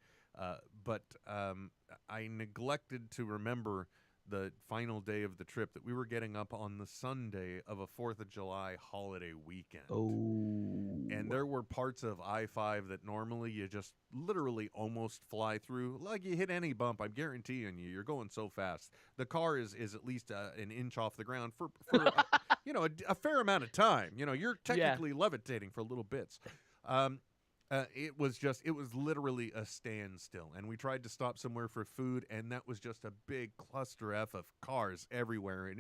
S7: But I neglected to remember the final day of the trip that we were getting up on the Sunday of a 4th of July holiday weekend.
S2: Oh.
S7: And there were parts of I-5 that normally you just literally almost fly through. Like you hit any bump, I'm guaranteeing you, you're going so fast. The car is at least an inch off the ground for you know, a fair amount of time. You know, you're technically levitating for little bits. It was literally a standstill, and we tried to stop somewhere for food, and that was just a big cluster F of cars everywhere, and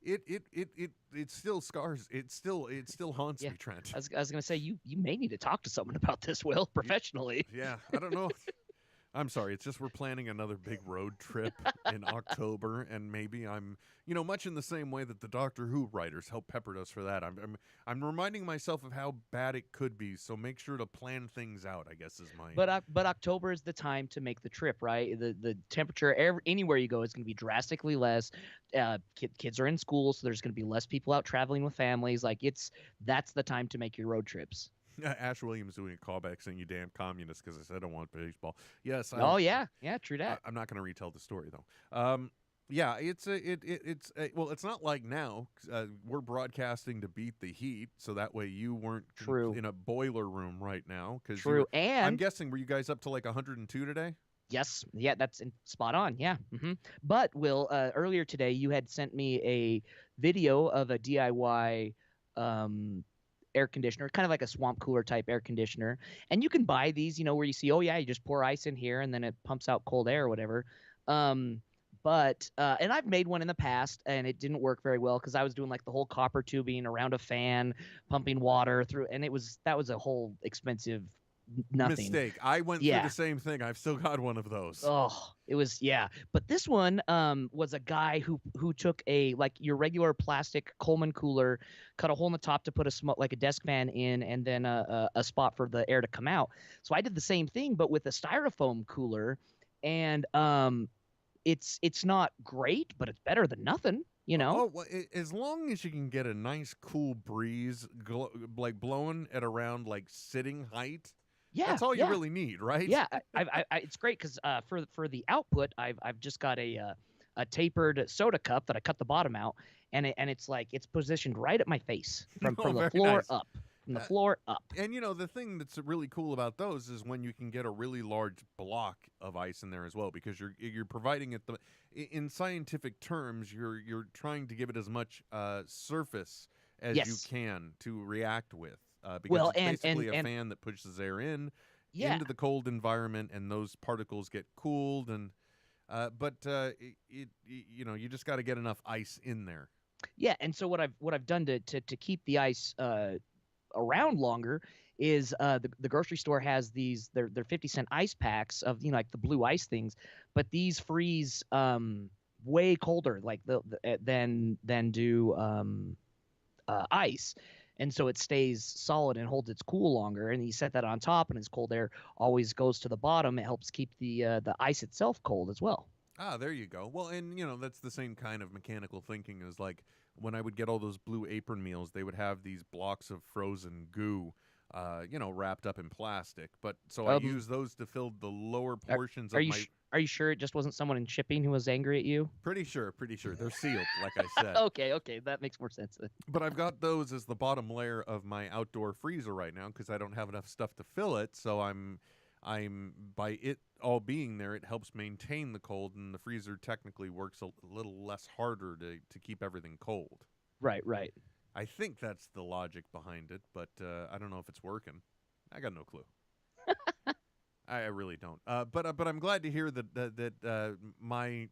S7: it still scars. It still haunts me, Trent.
S2: I was gonna say you may need to talk to someone about this, Will, professionally.
S7: Yeah, I don't know. I'm sorry. It's just we're planning another big road trip in October, and maybe I'm, you know, much in the same way that the Doctor Who writers helped peppered us for that. I'm reminding myself of how bad it could be. So make sure to plan things out, I guess, is my.
S2: But October is the time to make the trip, right? The temperature anywhere you go is going to be drastically less. Kids are in school, so there's going to be less people out traveling with families. Like that's the time to make your road trips.
S7: Ash Williams doing a callback saying you damn communist because I said I want baseball. Yes.
S2: Yeah, true that.
S7: I'm not going to retell the story though. Yeah, it's well, it's not like now. We're broadcasting to beat the heat, so that way you weren't in a boiler room right now.
S2: True, and
S7: I'm guessing were you guys up to like 102 today?
S2: Yes, yeah, that's spot on. Yeah, But Will, earlier today you had sent me a video of a DIY air conditioner, kind of like a swamp cooler type air conditioner. And you can buy these, you know, where you see, oh yeah, you just pour ice in here and then it pumps out cold air or whatever. But I've made one in the past and it didn't work very well because I was doing like the whole copper tubing around a fan, pumping water through, and that was a whole expensive nothing.
S7: Mistake. I went through the same thing. I've still got one of those.
S2: Oh, it was But this one was a guy who took like your regular plastic Coleman cooler, cut a hole in the top to put a desk fan in, and then a spot for the air to come out. So I did the same thing, but with a styrofoam cooler, and it's not great, but it's better than nothing. You know?
S7: Oh, well, as long as you can get a nice cool breeze, like blowing at around like sitting height,
S2: Yeah,
S7: that's all you
S2: yeah.
S7: really need, right?
S2: Yeah, it's great because for the output, I've just got a tapered soda cup that I cut the bottom out, and it's like it's positioned right at my face from
S7: Oh,
S2: the
S7: very
S2: floor
S7: nice.
S2: up, from the
S7: Uh,
S2: floor up.
S7: And the thing that's really cool about those is when you can get a really large block of ice in there as well, because you're providing it in scientific terms, you're trying to give it as much surface as you
S2: Yes.
S7: can to react with, because
S2: Well,
S7: it's basically a
S2: and
S7: fan that pushes air
S2: yeah,
S7: into the cold environment, and those particles get cooled, and but you just got to get enough ice in there.
S2: yeah. And so what I've done to keep the ice around longer is the grocery store has these they're 50-cent ice packs of like the blue ice things, but these freeze way colder like than do ice. And so it stays solid and holds its cool longer. And you set that on top, and its cold air always goes to the bottom. It helps keep the ice itself cold as well.
S7: Ah, there you go. Well, and that's the same kind of mechanical thinking as like when I would get all those Blue Apron meals, they would have these blocks of frozen goo, wrapped up in plastic. But so I use those to fill the lower portions of my.
S2: Are you sure it just wasn't someone in shipping who was angry at you?
S7: Pretty sure they're sealed, like I said.
S2: Okay, that makes more sense then.
S7: But I've got those as the bottom layer of my outdoor freezer right now because I don't have enough stuff to fill it. So I'm by it all being there, it helps maintain the cold, and the freezer technically works a little less harder to keep everything cold.
S2: Right.
S7: I think that's the logic behind it, but I don't know if it's working. I got no clue. I really don't. But I'm glad to hear that my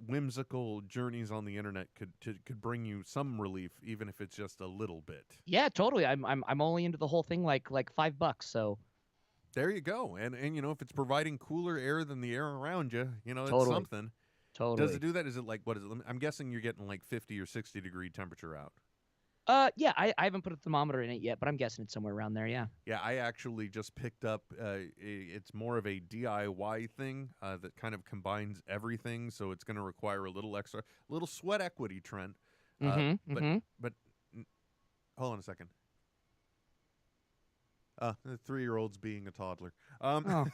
S7: whimsical journeys on the internet could bring you some relief, even if it's just a little bit.
S2: Yeah, totally. I'm only into the whole thing like $5. So
S7: there you go. And if it's providing cooler air than the air around you, it's
S2: Totally.
S7: something.
S2: totally.
S7: Does it do that? Is it like what is it? I'm guessing you're getting like 50 or 60 degree temperature out.
S2: Yeah, I haven't put a thermometer in it yet, but I'm guessing it's somewhere around there. Yeah.
S7: Yeah, I actually just picked up. It's more of a DIY thing that kind of combines everything, so it's going to require a little sweat equity, Trent. But hold on a second. The 3-year-old's being a toddler. I'm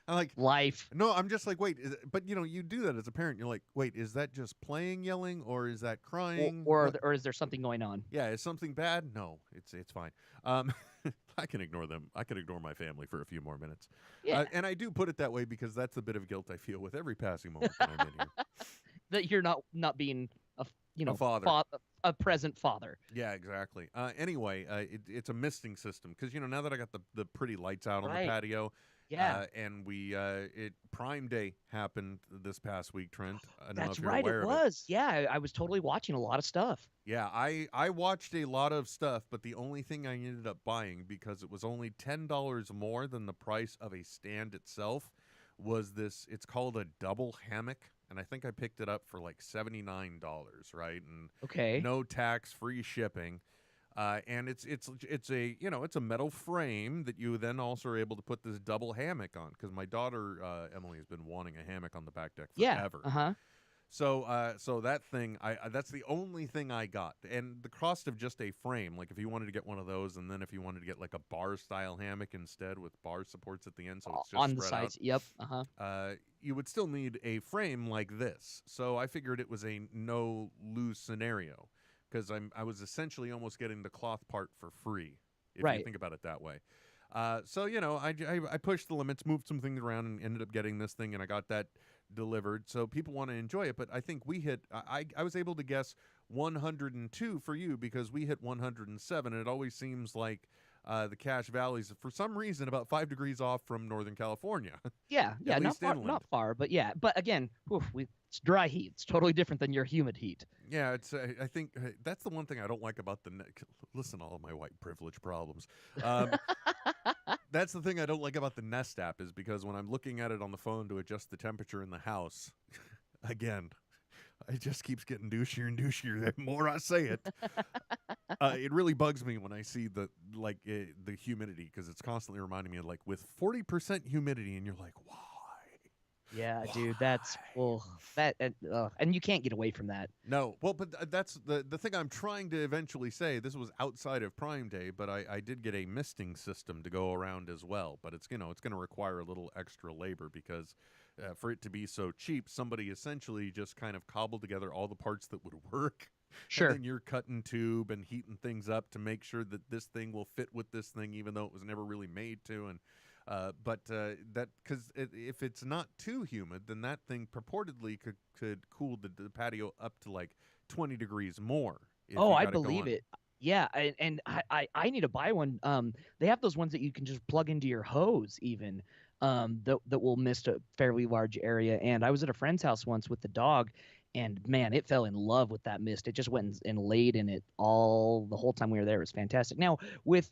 S7: like
S2: Life.
S7: No, I'm just like, wait, but you do that as a parent. You're like, wait, is that just playing, yelling, or is that crying,
S2: or is there something going on?
S7: Yeah, is something bad? No, it's fine. I can ignore them. I can ignore my family for a few more minutes.
S2: Yeah.
S7: And I do put it that way because that's the bit of guilt I feel with every passing moment that I'm in here.
S2: That you're not being a
S7: father.
S2: A present father.
S7: Yeah, exactly. Anyway, it's a misting system because now that I got the pretty lights out on
S2: Right.
S7: the patio,
S2: Yeah.
S7: and Prime Day happened this past week, Trent. I don't know
S2: That's
S7: if you're
S2: right.
S7: aware
S2: It
S7: of
S2: was. Yeah, I was totally watching a lot of stuff.
S7: Yeah, I watched a lot of stuff, but the only thing I ended up buying, because it was only $10 more than the price of a stand itself, was this. It's called a double hammock, and I think I picked it up for like $79, right? And
S2: Okay.
S7: no tax, free shipping. And it's a it's a metal frame that you then also are able to put this double hammock on, because my daughter Emily has been wanting a hammock on the back deck forever.
S2: Yeah.
S7: So that thing, that's the only thing I got. And the cost of just a frame, like if you wanted to get one of those, and then if you wanted to get like a bar style hammock instead with bar supports at the end, so it's just
S2: On the
S7: spread
S2: sides.
S7: out,
S2: Yep.
S7: you would still need a frame like this. So I figured it was a no lose scenario, because I was essentially almost getting the cloth part for free, if you
S2: Right.
S7: think about it that way. So I pushed the limits, moved some things around, and ended up getting this thing, and I got that delivered. So people want to enjoy it, but I think we hit. I was able to guess 102 for you because we hit 107, and it always seems like the Cache Valley's for some reason about 5 degrees off from Northern California.
S2: Yeah.
S7: At
S2: Not
S7: least
S2: far.
S7: inland.
S2: Not far, but yeah. But again, it's dry heat. It's totally different than your humid heat.
S7: Yeah, it's. I think that's the one thing I don't like about the. Listen, all of my white privilege problems. That's the thing I don't like about the Nest app, is because when I'm looking at it on the phone to adjust the temperature in the house, again, it just keeps getting douchier and douchier the more I say it. It really bugs me when I see the humidity, because it's constantly reminding me of like with 40% humidity, and you're like, why?
S2: Yeah, dude, that's and you can't get away from that.
S7: No, well, but that's the thing I'm trying to eventually say. This was outside of Prime Day, but I did get a misting system to go around as well. But it's it's going to require a little extra labor because for it to be so cheap, somebody essentially just kind of cobbled together all the parts that would work.
S2: Sure.
S7: And then you're cutting tube and heating things up to make sure that this thing will fit with this thing, even though it was never really made to. And that because if it's not too humid, then that thing purportedly could cool the patio up to like 20 degrees more.
S2: Oh, I believe it. Yeah, and I need to buy one. They have those ones that you can just plug into your hose even. That will mist a fairly large area. And I was at a friend's house once with the dog, and man, it fell in love with that mist. It just went and laid in it the whole time we were there. It was fantastic. Now with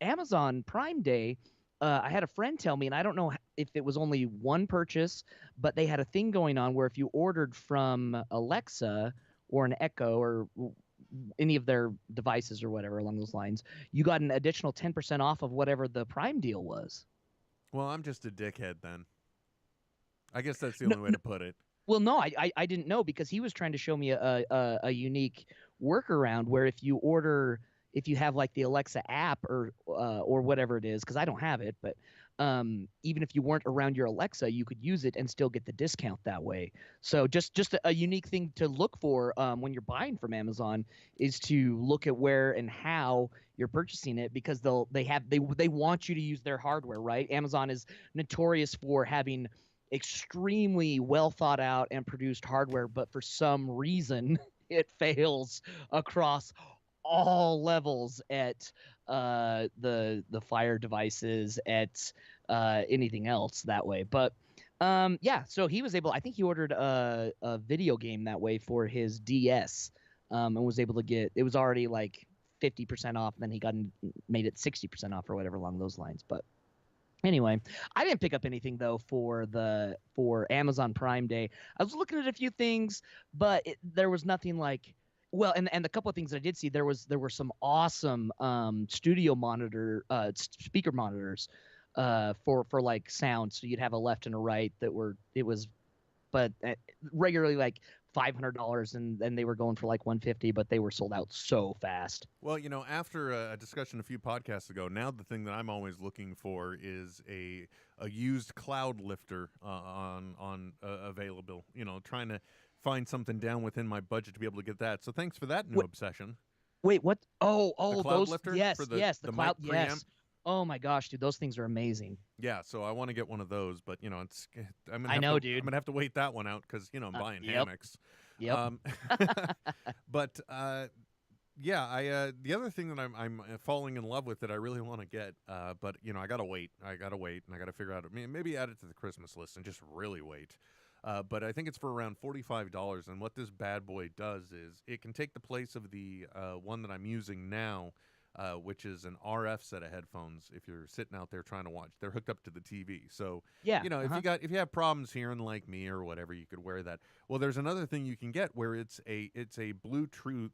S2: Amazon Prime Day. I had a friend tell me, and I don't know if it was only one purchase, but they had a thing going on where if you ordered from Alexa or an Echo or any of their devices or whatever along those lines, you got an additional 10% off of whatever the Prime deal was.
S7: Well, I'm just a dickhead then. I guess that's the only way to put it.
S2: Well, no, I didn't know because he was trying to show me a unique workaround where if you have like the Alexa app or whatever it is, because I don't have it, but even if you weren't around your Alexa, you could use it and still get the discount that way. So just a unique thing to look for when you're buying from Amazon is to look at where and how you're purchasing it, because they want you to use their hardware, right? Amazon is notorious for having extremely well thought out and produced hardware, but for some reason it fails across all levels at the Fire devices, at anything else that way. But yeah, so he was able. I think he ordered a video game that way for his DS, and was able to get. It was already like 50% off. Then he made it 60% off or whatever along those lines. But anyway, I didn't pick up anything though for Amazon Prime Day. I was looking at a few things, but there was nothing like. Well, and the couple of things that I did see, there were some awesome studio speaker monitors for like sound. So you'd have a left and a right but regularly like $500, and then they were going for like $150, but they were sold out so fast.
S7: Well, after a discussion a few podcasts ago, now the thing that I'm always looking for is a used cloud lifter on available. Trying to find something down within my budget to be able to get that. So thanks for that new obsession.
S2: Wait, what? Oh,
S7: the cloud
S2: those
S7: lifter
S2: yes,
S7: for
S2: the cloud, yes. Oh my gosh, dude, those things are amazing.
S7: Yeah, so I want to get one of those, but dude. I'm gonna have to wait that one out because I'm buying hammocks.
S2: Yep.
S7: But yeah, the other thing that I'm falling in love with that I really want to get, but I gotta wait, and I gotta figure out. Maybe add it to the Christmas list and just really wait. But I think it's for around $45, and what this bad boy does is it can take the place of the one that I'm using now, which is an RF set of headphones. If you're sitting out there trying to watch, they're hooked up to the TV. So
S2: yeah,
S7: if you have problems hearing like me or whatever, you could wear that. Well, there's another thing you can get where it's a Bluetooth.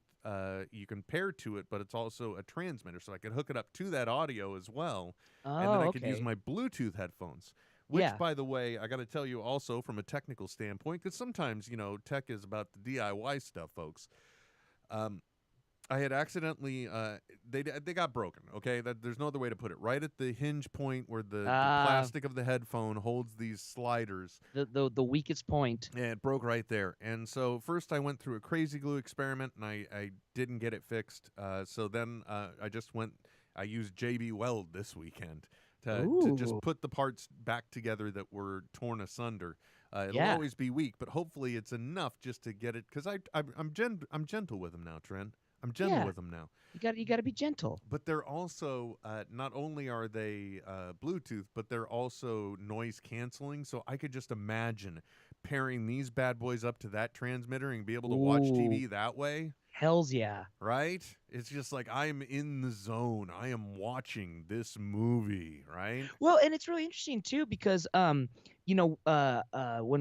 S7: You can pair to it, but it's also a transmitter, so I could hook it up to that audio as well, and then I could use my Bluetooth headphones. Which, by the way, I got to tell you also from a technical standpoint, because sometimes, tech is about the DIY stuff, folks. I had accidentally, they got broken, okay? There's no other way to put it. Right at the hinge point where the plastic of the headphone holds these sliders.
S2: The weakest point.
S7: Yeah, it broke right there. And so first I went through a crazy glue experiment, and I didn't get it fixed. So then I used JB Weld this weekend. To just put the parts back together that were torn asunder. It'll always be weak, but hopefully it's enough just to get it. Because I'm gentle with them now, Trent. I'm gentle with them now.
S2: You got to be gentle.
S7: But they're also not only are they Bluetooth, but they're also noise canceling. So I could just imagine pairing these bad boys up to that transmitter and be able to watch TV that way.
S2: Hells yeah.
S7: Right? It's just like I'm in the zone. I am watching this movie, right?
S2: Well, and it's really interesting too because when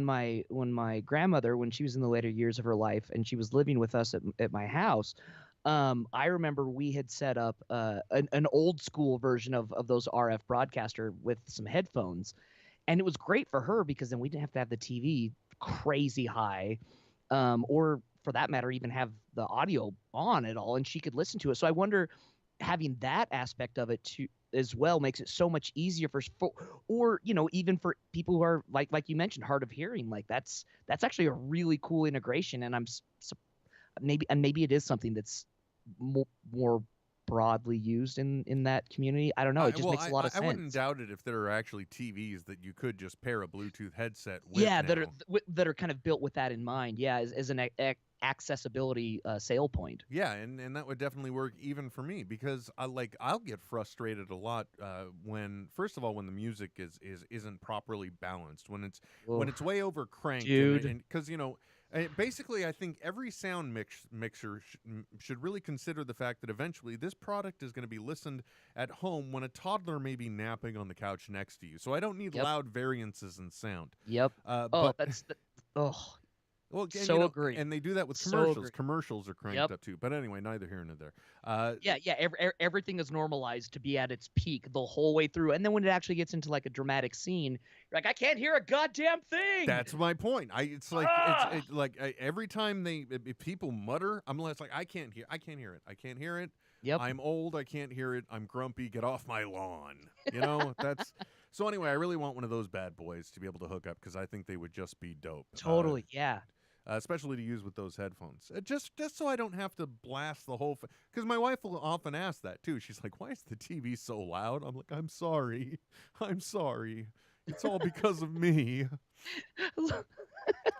S2: my grandmother, when she was in the later years of her life and she was living with us at my house, I remember we had set up an old school version of those RF broadcaster with some headphones. And it was great for her because then we didn't have to have the TV crazy high, or for that matter, even have the audio on at all, and she could listen to it. So I wonder, having that aspect of it too as well makes it so much easier or even for people who are like you mentioned, hard of hearing. Like that's actually a really cool integration, and maybe it is something that's more broadly used in that community. I don't know. It just makes a lot of sense.
S7: I wouldn't doubt it if there are actually TVs that you could just pair a Bluetooth headset with.
S2: Yeah, that are kind of built with that in mind. Yeah, as an accessibility sale point.
S7: Yeah, and that would definitely work even for me, because I'll get frustrated a lot when, first of all, when the music isn't properly balanced, when it's way over cranked,
S2: dude.
S7: Because basically, I think every sound mixer should really consider the fact that eventually this product is going to be listened at home when a toddler may be napping on the couch next to you. So I don't need loud variances in sound.
S2: Yep.
S7: Well,
S2: agree.
S7: And they do that with
S2: So
S7: commercials.
S2: agree.
S7: Commercials are cranked up too. But anyway, neither here nor there.
S2: Everything is normalized to be at its peak the whole way through, and then when it actually gets into like a dramatic scene, you're like, I can't hear a goddamn thing.
S7: That's my point. It's like every time if people mutter, I'm like, I can't hear it. I can't hear it.
S2: Yep.
S7: I'm old. I can't hear it. I'm grumpy. Get off my lawn. That's. So anyway, I really want one of those bad boys to be able to hook up, because I think they would just be dope.
S2: Totally, yeah.
S7: Especially to use with those headphones. Just so I don't have to blast the whole... Because my wife will often ask that, too. She's like, why is the TV so loud? I'm like, I'm sorry. It's all because of me.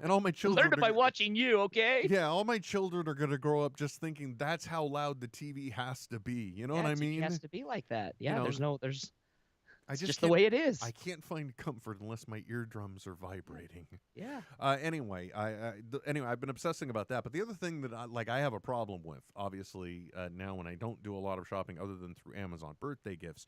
S7: And all my children...
S2: Learn it by watching you, okay?
S7: Yeah, all my children are going to grow up just thinking that's how loud the TV has to be. You know what I mean?
S2: It has to be like that. Yeah,
S7: it's
S2: just the way it is.
S7: I can't find comfort unless my eardrums are vibrating.
S2: Yeah.
S7: Anyway, I've been obsessing about that. But the other thing that I have a problem with, obviously, now when I don't do a lot of shopping other than through Amazon, birthday gifts,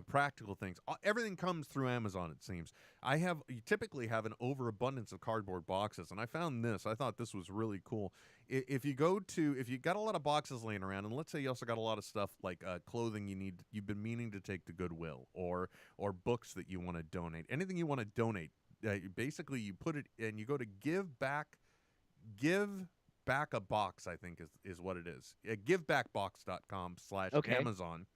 S7: practical things, everything comes through Amazon, it seems. You typically have an overabundance of cardboard boxes, and I found this. I thought this was really cool. If you got a lot of boxes laying around, and let's say you also got a lot of stuff like clothing you've been meaning to take to Goodwill, or books that you want to donate, anything you want to donate, basically you put it and you go to give back a box, I think is what it is. Givebackbox.com/Amazon.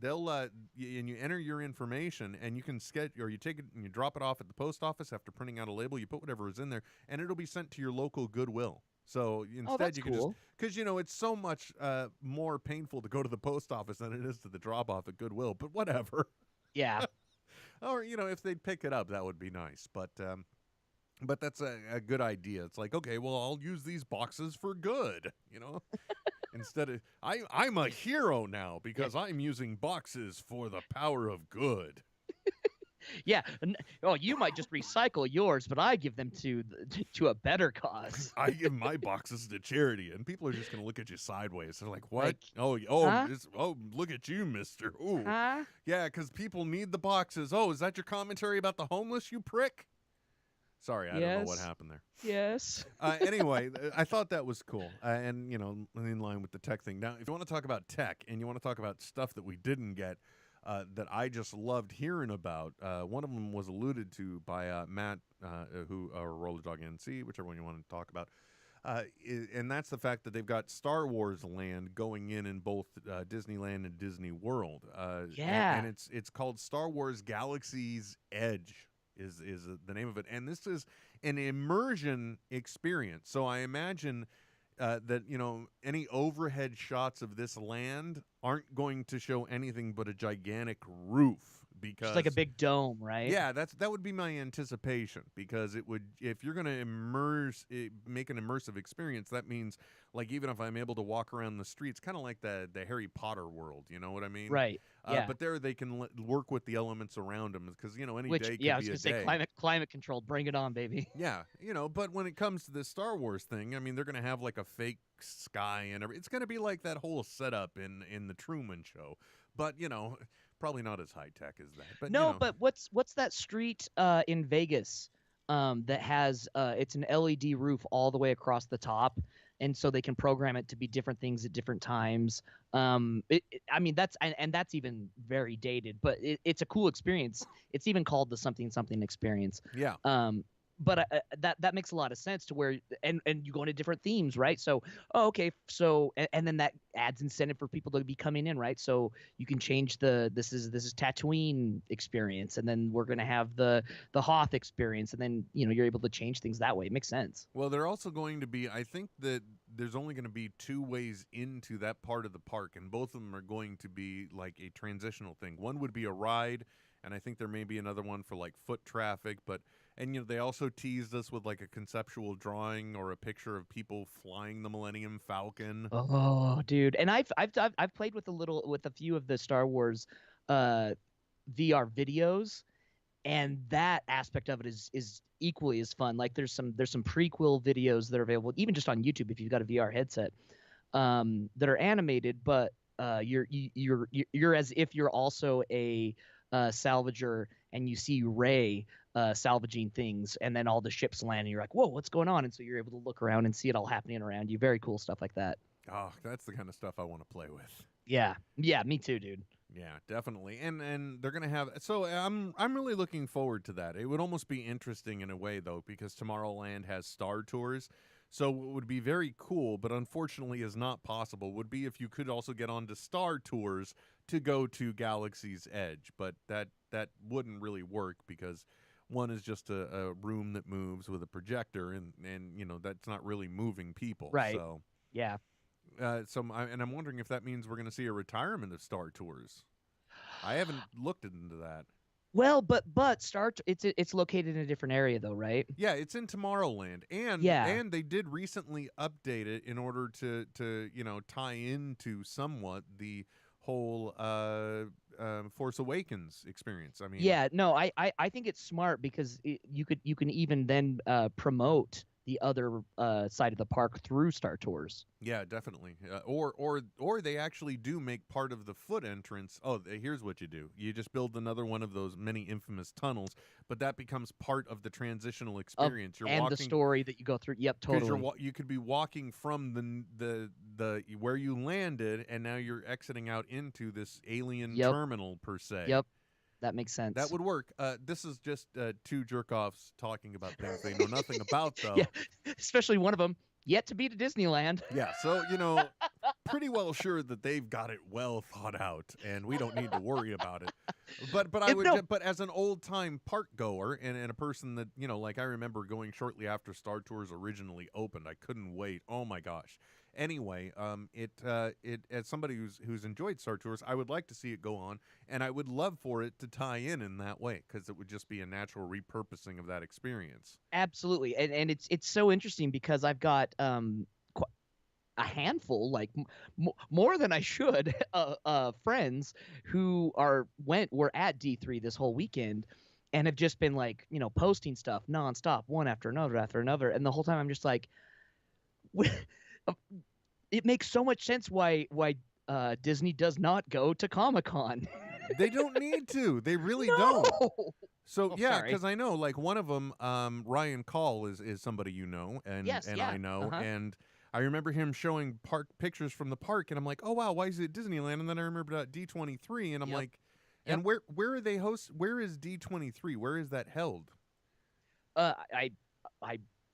S7: They'll and you enter your information, and you can you take it and you drop it off at the post office after printing out a label. You put whatever is in there, and it'll be sent to your local Goodwill. So instead, you can just, because it's so much more painful to go to the post office than it is to the drop off at Goodwill. But whatever.
S2: Yeah.
S7: Or if they'd pick it up, that would be nice. But that's a good idea. It's like, okay, well, I'll use these boxes for good. Instead of I'm a hero now because I'm using boxes for the power of good.
S2: Yeah. Oh, you might just recycle yours, but I give them to a better cause.
S7: I give my boxes to charity, and people are just going to look at you sideways. They're like, "What?
S2: Huh?
S7: Look at you, mister. Ooh,
S2: huh?
S7: Yeah, because people need the boxes. Oh, is that your commentary about the homeless, you prick?" Sorry, I don't know what happened there.
S2: Yes.
S7: Anyway, I thought that was cool, and in line with the tech thing. Now, if you want to talk about tech and you want to talk about stuff that we didn't get, that I just loved hearing about, one of them was alluded to by Matt, or Roller Dog NC, whichever one you want to talk about, and that's the fact that they've got Star Wars Land going in both Disneyland and Disney World. And it's called Star Wars Galaxy's Edge. Is the name of it, and this is an immersion experience. So I imagine that any overhead shots of this land aren't going to show anything but a gigantic roof, because
S2: it's like a big dome, right?
S7: Yeah, that would be my anticipation, because it would, if you're going to make an immersive experience, that means, like, even if I'm able to walk around the streets, kind of like the Harry Potter world, you know what I mean?
S2: Right. Yeah.
S7: But there they can work with the elements around them, because day could be a day.
S2: I was going to say climate control, bring it on, baby.
S7: Yeah, but when it comes to this Star Wars thing, I mean, they're going to have like a fake sky and everything. It's going to be like that whole setup in the Truman Show, but probably not as high tech as that. But
S2: no, but what's that street in Vegas that has it's an LED roof all the way across the top, and so they can program it to be different things at different times. I mean, that's even very dated, but it's a cool experience. It's even called the something something experience.
S7: Yeah.
S2: But that makes a lot of sense to where and you go into different themes, right? So okay, so and then that adds incentive for people to be coming in, right? So you can change this is Tatooine experience, and then we're gonna have the Hoth experience, and then you're able to change things that way. It makes sense.
S7: Well, they're also going to be, I think that there's only going to be 2 ways into that part of the park, and both of them are going to be like a transitional thing. One would be a ride, and I think there may be another one for like foot traffic, and they also teased us with like a conceptual drawing or a picture of people flying the Millennium Falcon.
S2: Oh, dude. And I've played with a few of the Star Wars VR videos, and that aspect of it is equally as fun. Like there's some prequel videos that are available even just on YouTube if you've got a VR headset, that are animated, but you're as if you're also a salvager, and you see Rey salvaging things, and then all the ships land, and you're like, whoa, what's going on? And so you're able to look around and see it all happening around you. Very cool stuff like that.
S7: Oh, that's the kind of stuff I want to play with.
S2: Yeah, me too, dude.
S7: Yeah, definitely. And they're gonna have, so I'm really looking forward to that. It would almost be interesting in a way though, because Tomorrowland has Star Tours. So what would be very cool, but unfortunately is not possible, would be if you could also get onto Star Tours to go to Galaxy's Edge. But that wouldn't really work, because one is just a room that moves with a projector, and that's not really moving people.
S2: Right.
S7: So
S2: yeah.
S7: I'm wondering if that means we're going to see a retirement of Star Tours. I haven't looked into that.
S2: Well, but it's located in a different area though, right?
S7: Yeah, it's in Tomorrowland, and they did recently update it in order to tie into somewhat the whole Force Awakens experience. I mean,
S2: yeah, no, I think it's smart, because you can even then promote the other side of the park through Star Tours.
S7: Yeah, definitely. Or they actually do make part of the foot entrance. Oh, here's what you do. You just build another one of those many infamous tunnels, but that becomes part of the transitional experience.
S2: The story that you go through. Yep, totally.
S7: You could be walking from the where you landed, and now you're exiting out into this alien terminal per se.
S2: Yep. That makes sense.
S7: That would work. This is just 2 jerk-offs talking about things they know nothing about, though.
S2: Yeah, especially one of them yet to be to Disneyland.
S7: Yeah, so, pretty well sure that they've got it well thought out, and we don't need to worry about it. But as an old-time park goer and a person that, like I remember going shortly after Star Tours originally opened, I couldn't wait. Oh, my gosh. Anyway, it as somebody who's enjoyed Star Tours, I would like to see it go on, and I would love for it to tie in that way, because it would just be a natural repurposing of that experience.
S2: Absolutely, and it's so interesting, because I've got a handful, like more than I should, friends who were at D3 this whole weekend, and have just been like posting stuff nonstop, one after another, and the whole time I'm just like. It makes so much sense why Disney does not go to Comic-Con.
S7: They don't need to. They really don't. So yeah, because I know, like, one of them, Ryan Call is somebody and I know, and I remember him showing park pictures from the park, and I'm like, oh wow, why is it Disneyland? And then I remember D23, and I'm like, and where are they Where is D23? Where is that held?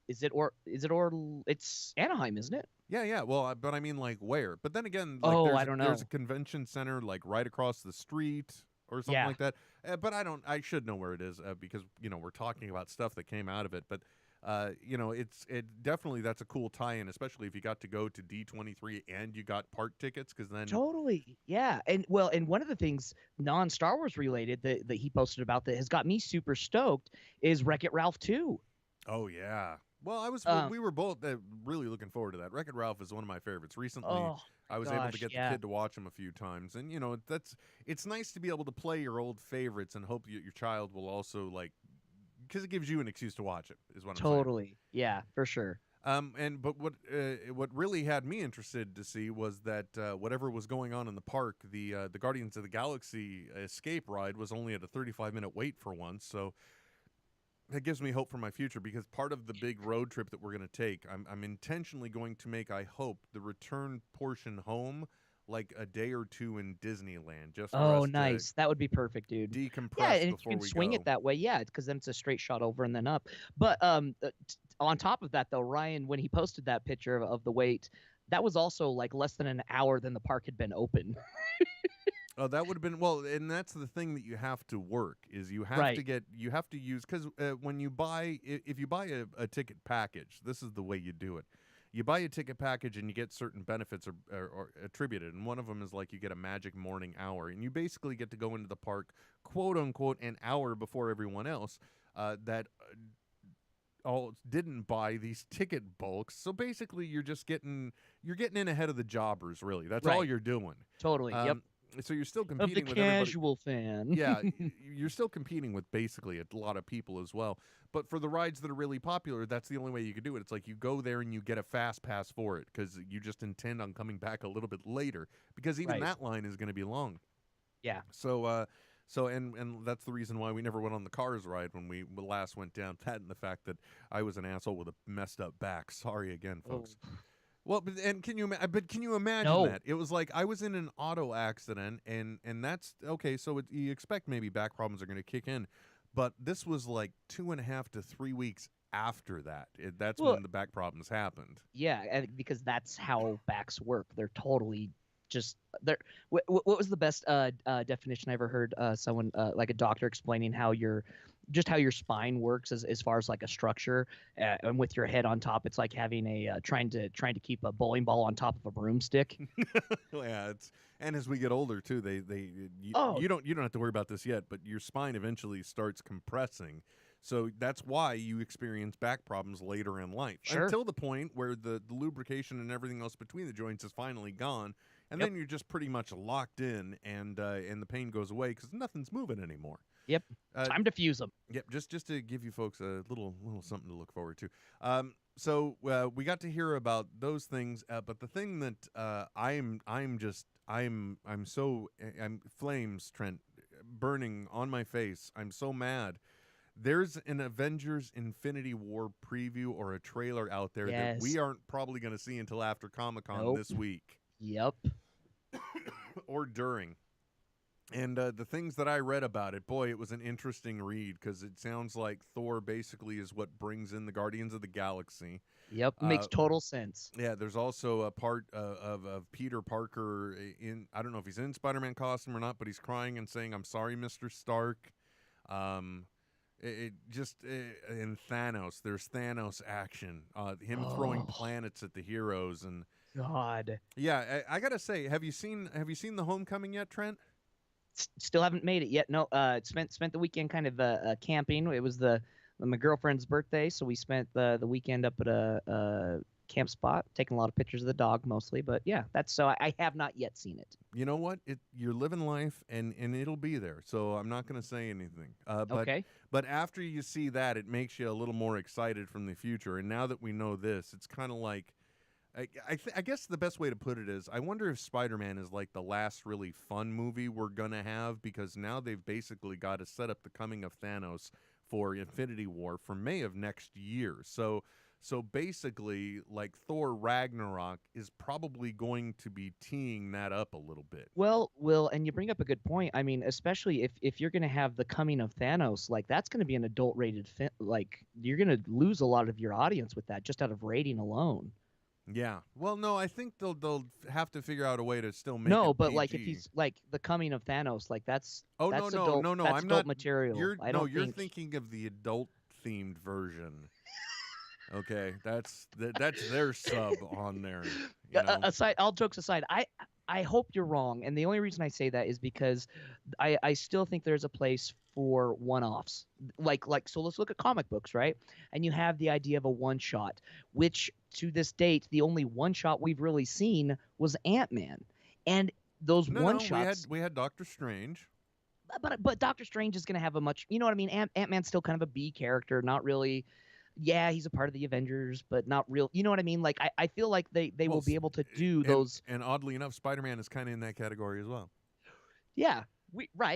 S2: It's Anaheim, isn't it?
S7: Yeah. Well, but I mean, like, where? But then again,
S2: I don't know.
S7: There's a convention center like right across the street or something like that. But I should know where it is, because we're talking about stuff that came out of it. But it definitely, that's a cool tie-in, especially if you got to go to D23 and you got park tickets, because then
S2: totally, yeah. And one of the things non-Star Wars related that he posted about that has got me super stoked is Wreck-It Ralph 2.
S7: Oh yeah. Well, we were both really looking forward to that. Wreck-It Ralph is one of my favorites. Recently, I was able to get the kid to watch him a few times, and it's nice to be able to play your old favorites and hope your child will also because it gives you an excuse to watch it. Is what I'm saying.
S2: Totally, yeah, for sure.
S7: But what really had me interested to see was that whatever was going on in the park, the Guardians of the Galaxy escape ride was only at a 35-minute wait for once, so. that gives me hope for my future, because part of the big road trip that we're going to take, I'm intentionally going to make, I hope, the return portion home like a day or two in Disneyland, just for
S2: Oh,
S7: us
S2: nice. That would be perfect,
S7: to
S2: dude. Yeah,
S7: decompress
S2: and if you
S7: before
S2: can
S7: we
S2: swing
S7: go.
S2: it that way, yeah, because then it's a straight shot over and then up. But on top of that, though, Ryan, when he posted that picture of the wait, that was also like less than an hour than the park had been open.
S7: Oh, that would have been, well, and that's the thing that you have to work, is you have to
S2: Right.
S7: you have to use, because when you buy, if you buy a ticket package, this is the way you do it. You buy a ticket package and you get certain benefits or attributed, and one of them is like you get a magic morning hour, and you basically get to go into the park, quote unquote, an hour before everyone else that all didn't buy these ticket bulks. So basically, you're getting in ahead of the jobbers. Really, that's all
S2: Right.
S7: you're doing.
S2: Totally. Yep.
S7: So you're still
S2: Of the
S7: competing with everybody.
S2: casual fan.
S7: Yeah, you're still competing with basically a lot of people as well. But for the rides that are really popular, that's the only way you can do it. It's like you go there and you get a fast pass for it, because you just intend on coming back a little bit later, because even
S2: Right.
S7: that line is going to be long.
S2: Yeah.
S7: So and that's the reason why we never went on the Cars ride when we last went down. That and the fact that I was an asshole with a messed up back. Sorry again, folks.
S2: Oh.
S7: Well, but can you imagine
S2: No.
S7: that? It was like I was in an auto accident, and that's okay. So you expect maybe back problems are going to kick in, but this was like 2.5 to 3 weeks after that. That's
S2: Well-
S7: when the back problems happened.
S2: Yeah, and because that's how backs work. They're totally just they're. What was the best definition I ever heard? Someone like a doctor explaining how your spine works as far as like a structure, and with your head on top, it's like having a trying to keep a bowling ball on top of a broomstick.
S7: Yeah, and as we get older too,
S2: Oh.
S7: you don't have to worry about this yet, but your spine eventually starts compressing. So that's why you experience back problems later in life,
S2: Sure.
S7: until the point where the lubrication and everything else between the joints is finally gone, and
S2: Yep.
S7: then you're just pretty much locked in, and the pain goes away because nothing's moving anymore.
S2: Yep. Time to fuse them.
S7: Yep, just to give you folks a little something to look forward to. So we got to hear about those things, but the thing that I'm flames, Trent, burning on my face. I'm so mad. There's an Avengers Infinity War preview or a trailer out there that we
S2: Yes.
S7: aren't probably going to see until after Comic-Con
S2: Nope.
S7: this week
S2: Yep.
S7: or during. And the things that I read about it, boy, it was an interesting read, because it sounds like Thor basically is what brings in the Guardians of the Galaxy.
S2: Yep. Makes total sense.
S7: Yeah, there's also a part of Peter Parker in, I don't know if he's in Spider-Man costume or not, but he's crying and saying, "I'm sorry, Mr. Stark." In Thanos, there's Thanos action, him throwing
S2: Oh.
S7: planets at the heroes, and
S2: God.
S7: yeah, I gotta say, have you seen the Homecoming yet, Trent?
S2: Still haven't made it yet. No. Spent the weekend kind of camping. It was my girlfriend's birthday, so we spent the weekend up at a camp spot, taking a lot of pictures of the dog mostly. But yeah, I have not yet seen it.
S7: You know what? You're living life, and it'll be there. So I'm not going to say anything.
S2: Okay.
S7: But after you see that, it makes you a little more excited from the future. And now that we know this, it's kind of like, I guess the best way to put it is, I wonder if Spider-Man is like the last really fun movie we're going to have, because now they've basically got to set up the coming of Thanos for Infinity War for May of next year. So basically, like, Thor Ragnarok is probably going to be teeing that up a little bit.
S2: Well, Will, and you bring up a good point. I mean, especially if you're going to have the coming of Thanos, like that's going to be an adult-rated like you're going to lose a lot of your audience with that just out of rating alone.
S7: Yeah. Well, no, I think they'll have to figure out a way to still make
S2: No,
S7: it
S2: but like if
S7: PG.
S2: he's like the coming of Thanos, like that's
S7: Oh,
S2: that's
S7: no,
S2: adult,
S7: no,
S2: that's
S7: I'm
S2: adult
S7: not
S2: material.
S7: You're
S2: You're
S7: thinking of the adult-themed version. Okay, that's their sub on there. You know?
S2: Aside, all jokes aside, I hope you're wrong, and the only reason I say that is because I still think there's a place for one-offs. Like so let's look at comic books, right? And you have the idea of a one-shot, which to this date the only one-shot we've really seen was Ant-Man, and those one-shots.
S7: We had Doctor Strange.
S2: But Doctor Strange is going to have a much, you know what I mean? Ant-Man's still kind of a B character, not really. Yeah, he's a part of the Avengers, but not real. You know what I mean? Like I feel like they will be able to do those.
S7: And oddly enough, Spider-Man is kind of in that category as well.
S2: Yeah,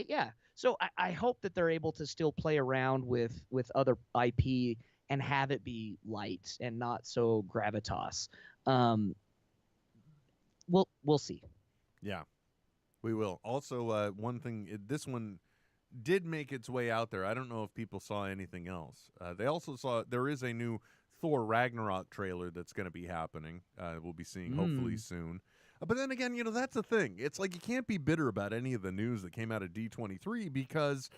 S2: yeah. So I hope that they're able to still play around with other IP and have it be light and not so gravitas. We'll see.
S7: Yeah, we will. Also, one thing, this one did make its way out there. I don't know if people saw anything else. They also saw there is a new Thor Ragnarok trailer that's going to be happening. We'll be seeing hopefully soon. But then again, that's the thing. It's like you can't be bitter about any of the news that came out of D23 because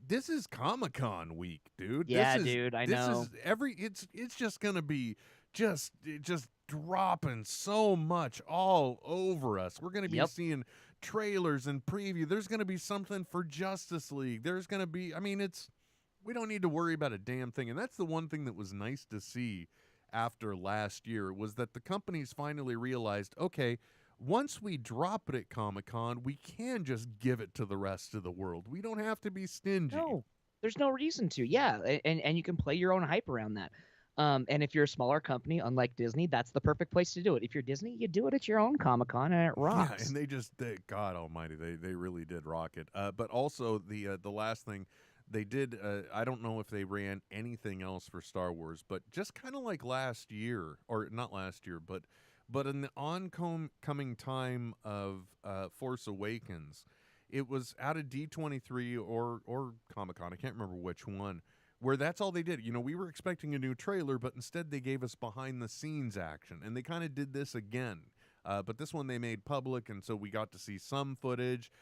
S7: this is Comic-Con week, dude.
S2: Yeah, dude, I know.
S7: It's just going to be just dropping so much all over us. We're going to be seeing trailers and preview. There's going to be something for Justice League. There's going to be, we don't need to worry about a damn thing. And that's the one thing that was nice to see after last year was that the companies finally realized, okay, once we drop it at Comic-Con, we can just give it to the rest of the world. We don't have to be stingy.
S2: No, there's no reason to. Yeah, and you can play your own hype around that. And if you're a smaller company, unlike Disney, that's the perfect place to do it. If you're Disney, you do it at your own Comic-Con, and it rocks.
S7: Yeah, and God almighty, they really did rock it. But also, the last thing they did, I don't know if they ran anything else for Star Wars, but just kind of like last year, or not last year, but in the oncoming time of Force Awakens, it was out of D23 or Comic-Con, I can't remember which one, where that's all they did. We were expecting a new trailer, but instead they gave us behind-the-scenes action, and they kind of did this again. But this one they made public, and so we got to see some footage.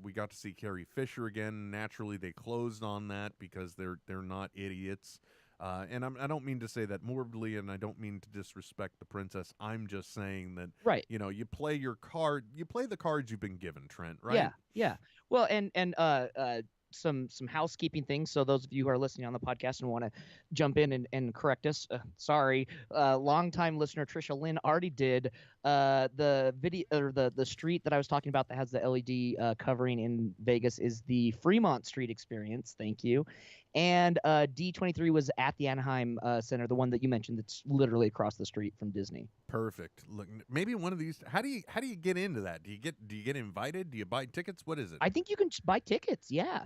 S7: We got to see Carrie Fisher again. Naturally, they closed on that because they're not idiots. And I don't mean to say that morbidly, and I don't mean to disrespect the princess. I'm just saying that,
S2: right?
S7: You play your card, you play the cards you've been given, Trent. Right?
S2: Yeah. Well, and some housekeeping things. So those of you who are listening on the podcast and want to jump in and correct us, sorry, longtime listener Trisha Lynn already did the video, or the street that I was talking about that has the LED covering in Vegas is the Fremont Street Experience. Thank you. And D23 was at the Anaheim Center, the one that you mentioned that's literally across the street from Disney.
S7: Perfect. Look, maybe one of these. How do you get into that? Do you get invited? Do you buy tickets? What is it?
S2: I think you can buy tickets. Yeah.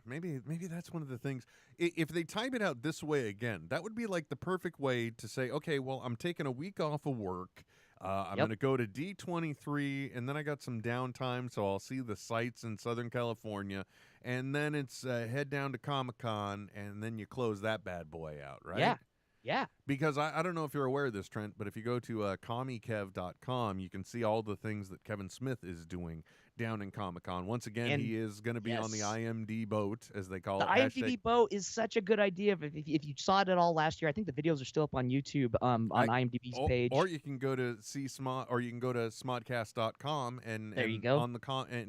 S7: Maybe that's one of the things. If they time it out this way again, that would be like the perfect way to say, okay, well, I'm taking a week off of work. I'm going to go to D23, and then I got some downtime, so I'll see the sights in Southern California, and then it's head down to Comic-Con, and then you close that bad boy out, right?
S2: Yeah.
S7: Because I don't know if you're aware of this, Trent, but if you go to commiekev.com, you can see all the things that Kevin Smith is doing down in Comic-Con. Once again, he is going to be on the IMD boat, as they call it.
S2: The IMDb boat is such a good idea. If you saw it at all last year, I think the videos are still up on YouTube on IMDb's page.
S7: Or you can go to smodcast.com and
S2: there you go.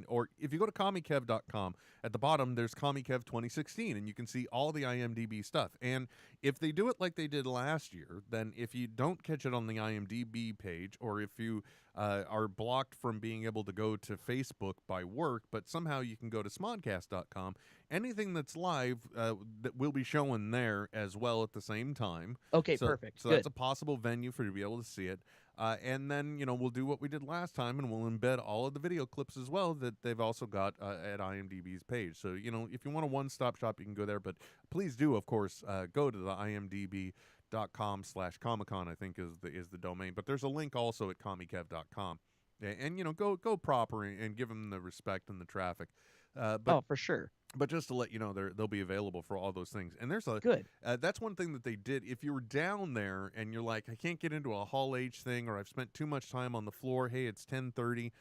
S7: Or if you go to commiekev.com, at the bottom there's Commiekev 2016, and you can see all the IMDb stuff. And if they do it like they did last year, then if you don't catch it on the IMDb page, or if you are blocked from being able to go to Facebook by work, but somehow you can go to smodcast.com, anything that's live that will be showing there as well at the same time.
S2: Okay, perfect.
S7: So that's a possible venue for you to be able to see it. And then, we'll do what we did last time, and we'll embed all of the video clips as well that they've also got at IMDb's page. So, if you want a one-stop shop, you can go there. But please do, of course, go to the imdb.com/Comic-Con, I think is the domain. But there's a link also at commiekev.com. And, go proper and give them the respect and the traffic.
S2: For sure.
S7: But just to let you know, they'll be available for all those things. And there's
S2: good.
S7: That's one thing that they did. If you were down there and you're like, I can't get into a Hall H thing, or I've spent too much time on the floor. Hey, it's 10:30.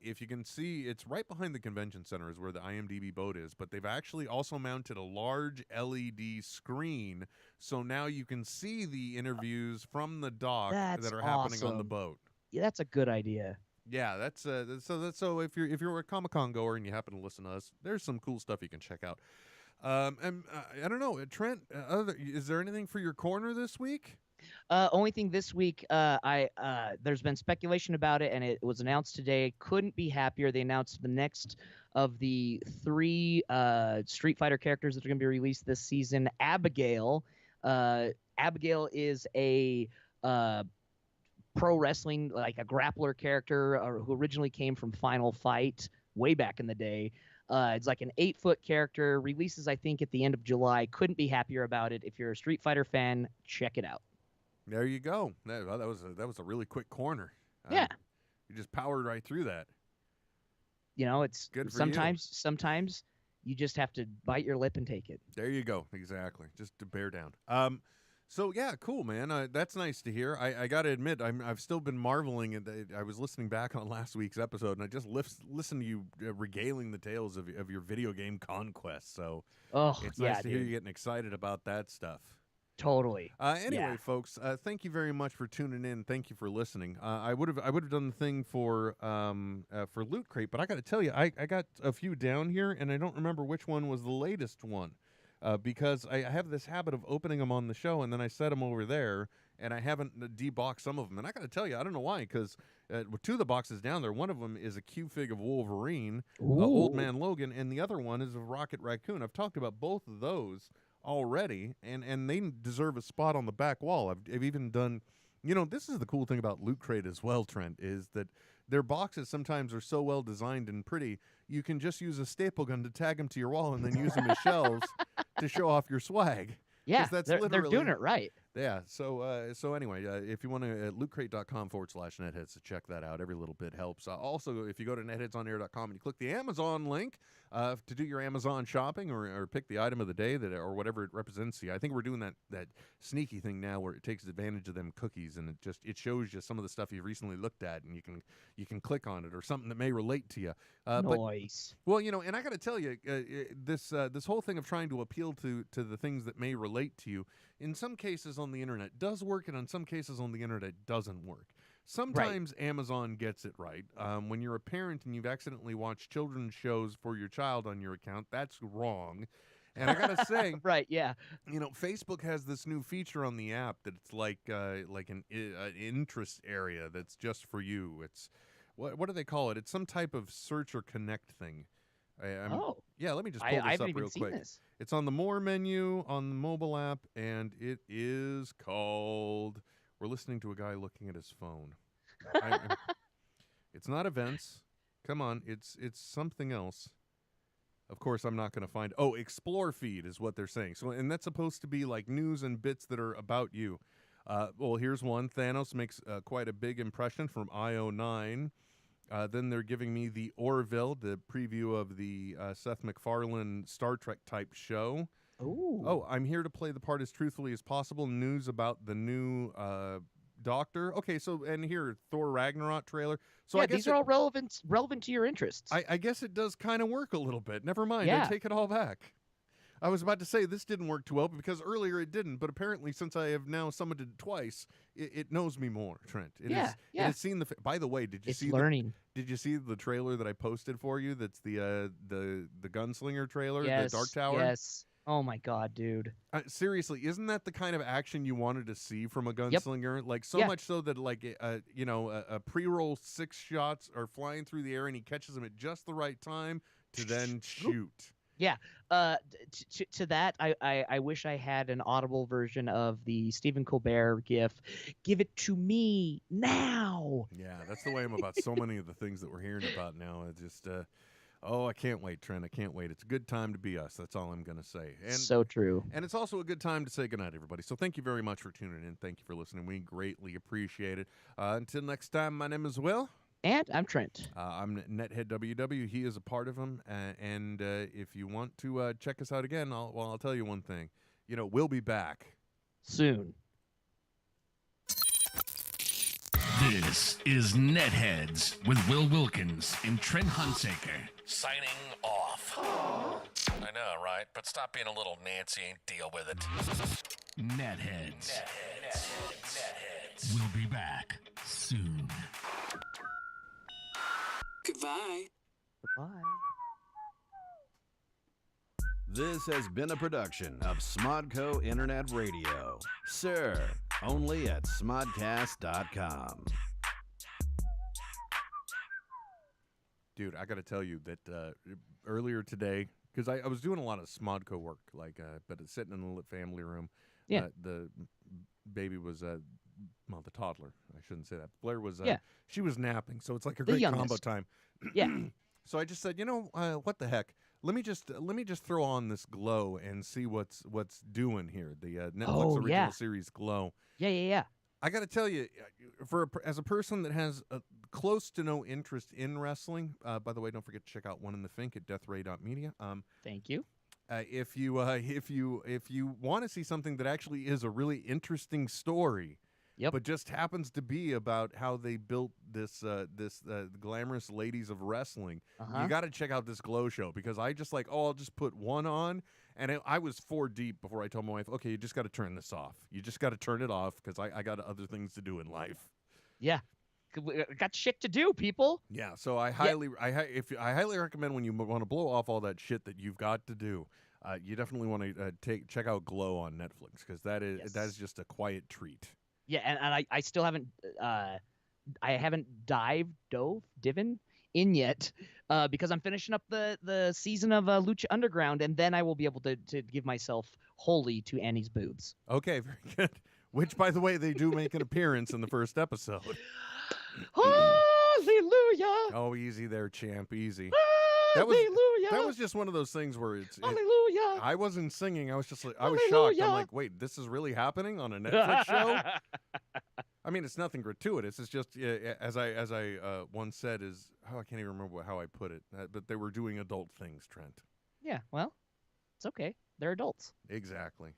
S7: If you can see, it's right behind the convention center is where the IMDb boat is. But they've actually also mounted a large LED screen, so now you can see the interviews from the dock that are happening on the boat.
S2: Yeah, that's a good idea.
S7: Yeah, that's so if you're a Comic-Con goer and you happen to listen to us, there's some cool stuff you can check out. And I don't know, Trent, is there anything for your corner this week?
S2: Only thing this week, there's been speculation about it, and it was announced today. Couldn't be happier. They announced the next of the 3 Street Fighter characters that are going to be released this season. Abigail. Abigail is a pro wrestling, like a grappler character who originally came from Final Fight way back in the day. It's like an 8-foot character. Releases, I think, at the end of July. Couldn't be happier about it. If you're a Street Fighter fan, check it out.
S7: There you go. That was a really quick corner.
S2: Yeah.
S7: You just powered right through that.
S2: It's
S7: Good for
S2: sometimes you just have to bite your lip and take it.
S7: There you go. Exactly. Just to bear down. So yeah, cool, man. That's nice to hear. I got to admit, I've still been marveling. I was listening back on last week's episode, and I just listened to you regaling the tales of your video game conquest. So it's nice to hear you getting excited about that stuff.
S2: Totally.
S7: Anyway, folks, thank you very much for tuning in. Thank you for listening. I would have done the thing for Loot Crate, but I got to tell you, I got a few down here, and I don't remember which one was the latest one. Because I have this habit of opening them on the show, and then I set them over there, and I haven't deboxed some of them. And I got to tell you, I don't know why, because with 2 of the boxes down there, one of them is a Q-Fig of Wolverine, Old Man Logan, and the other one is of Rocket Raccoon. I've talked about both of those already, and they deserve a spot on the back wall. I've even done, this is the cool thing about Loot Crate as well, Trent, is that their boxes sometimes are so well designed and pretty, you can just use a staple gun to tag them to your wall and then use them as shelves to show off your swag.
S2: Yeah,
S7: that's
S2: they're doing it right.
S7: Yeah, so anyway, if you want to, lootcrate.com/netheads to check that out. Every little bit helps. Also, if you go to netheadsonair.com and you click the Amazon link to do your Amazon shopping or pick the item of the day or whatever it represents to you. I think we're doing that sneaky thing now where it takes advantage of them cookies, and it shows you some of the stuff you've recently looked at, and you can click on it or something that may relate to you.
S2: Nice.
S7: Well, and I got to tell you, this whole thing of trying to appeal to the things that may relate to you, in some cases on the internet does work, and in some cases on the internet doesn't work. Sometimes Amazon gets it right. When you're a parent and you've accidentally watched children's shows for your child on your account, that's wrong. And I gotta say,
S2: right, yeah,
S7: Facebook has this new feature on the app that it's like an interest area that's just for you. It's what do they call it? It's some type of search or connect thing. Yeah, let me just pull this up real quick. It's on the More menu on the mobile app, and it is called, we're listening to a guy looking at his phone. It's not events. Come on, it's something else. Of course, I'm not going to find. Oh, Explore Feed is what they're saying. So, and that's supposed to be like news and bits that are about you. Well, here's one. Thanos makes quite a big impression from IO9. Then they're giving me the Orville, the preview of the Seth MacFarlane Star Trek type show.
S2: Ooh.
S7: Oh, I'm here to play the part as truthfully as possible. News about the new Doctor. Okay, so and here Thor Ragnarok trailer. So
S2: yeah,
S7: I guess
S2: these are all relevant to your interests.
S7: I guess it does kind of work a little bit. Never mind.
S2: Yeah.
S7: I take it all back. I was about to say this didn't work too well because earlier it didn't, but apparently since I have now summoned it twice, it knows me more, Trent. It has seen the. By the way, did you see the trailer that I posted for you? That's the gunslinger trailer, the Dark Tower.
S2: Yes. Oh my God, dude.
S7: Seriously, isn't that the kind of action you wanted to see from a gunslinger? Like so much so that like a pre-roll 6 shots are flying through the air and he catches them at just the right time to then shoot.
S2: Yeah. To that, I wish I had an audible version of the Stephen Colbert gif. Give it to me now.
S7: Yeah, that's the way I'm about so many of the things that we're hearing about now. It's just, I can't wait, Trent. I can't wait. It's a good time to be us. That's all I'm going to say. And,
S2: so true.
S7: And it's also a good time to say goodnight, everybody. So thank you very much for tuning in. Thank you for listening. We greatly appreciate it. Until next time, my name is Will.
S2: And I'm Trent.
S7: I'm Nethead WW. He is a part of them. And if you want to check us out again, I'll tell you one thing. We'll be back.
S2: Soon.
S5: This is NetHeads with Will Wilkins and Trent Hunsaker. Signing off.
S8: I know, right? But stop being a little Nancy and deal with it.
S5: NetHeads. We'll be back soon.
S9: Goodbye.
S2: Goodbye.
S10: This has been a production of Smodco Internet Radio. Sir, only at smodcast.com.
S7: Dude, I got to tell you that earlier today, because I was doing a lot of Smodco work, but it's sitting in the family room.
S2: Yeah.
S7: The baby was, the toddler. I shouldn't say that. Blair was,
S2: yeah.
S7: She was napping, so it's like a great combo time.
S2: Yeah.
S7: So I just said, what the heck? Let me just throw on this Glow and see what's doing here. The Netflix original series Glow.
S2: Yeah.
S7: I got to tell you, as a person that has close to no interest in wrestling, by the way, don't forget to check out One in the Fink at deathray.media.
S2: Thank you.
S7: If you want to see something that actually is a really interesting story, but just happens to be about how they built this glamorous ladies of wrestling, you got to check out this Glow show, because I just I'll just put one on, and I was 4 deep before I told my wife, okay, you just got to turn this off. You just got to turn it off, because I got other things to do in life.
S2: Yeah. Got shit to do, people.
S7: Yeah, so I highly recommend, when you want to blow off all that shit that you've got to do, you definitely want to check out Glow on Netflix, because that is just a quiet treat.
S2: Yeah, and I still haven't dived in yet, because I'm finishing up the season of Lucha Underground, and then I will be able to give myself wholly to Annie's boobs.
S7: Okay, very good. Which, by the way, they do make an appearance in the first episode.
S2: Hallelujah!
S7: Oh, easy there, champ, easy.
S2: Hallelujah!
S7: That was just one of those things where
S2: Hallelujah!
S7: I wasn't singing. I was just I was
S2: Hallelujah!
S7: shocked. I'm like, wait, this is really happening on a Netflix show? I mean, it's nothing gratuitous. It's just, as I once said, I can't even remember how I put it, but they were doing adult things, Trent.
S2: Yeah, well, it's okay. They're adults.
S7: Exactly.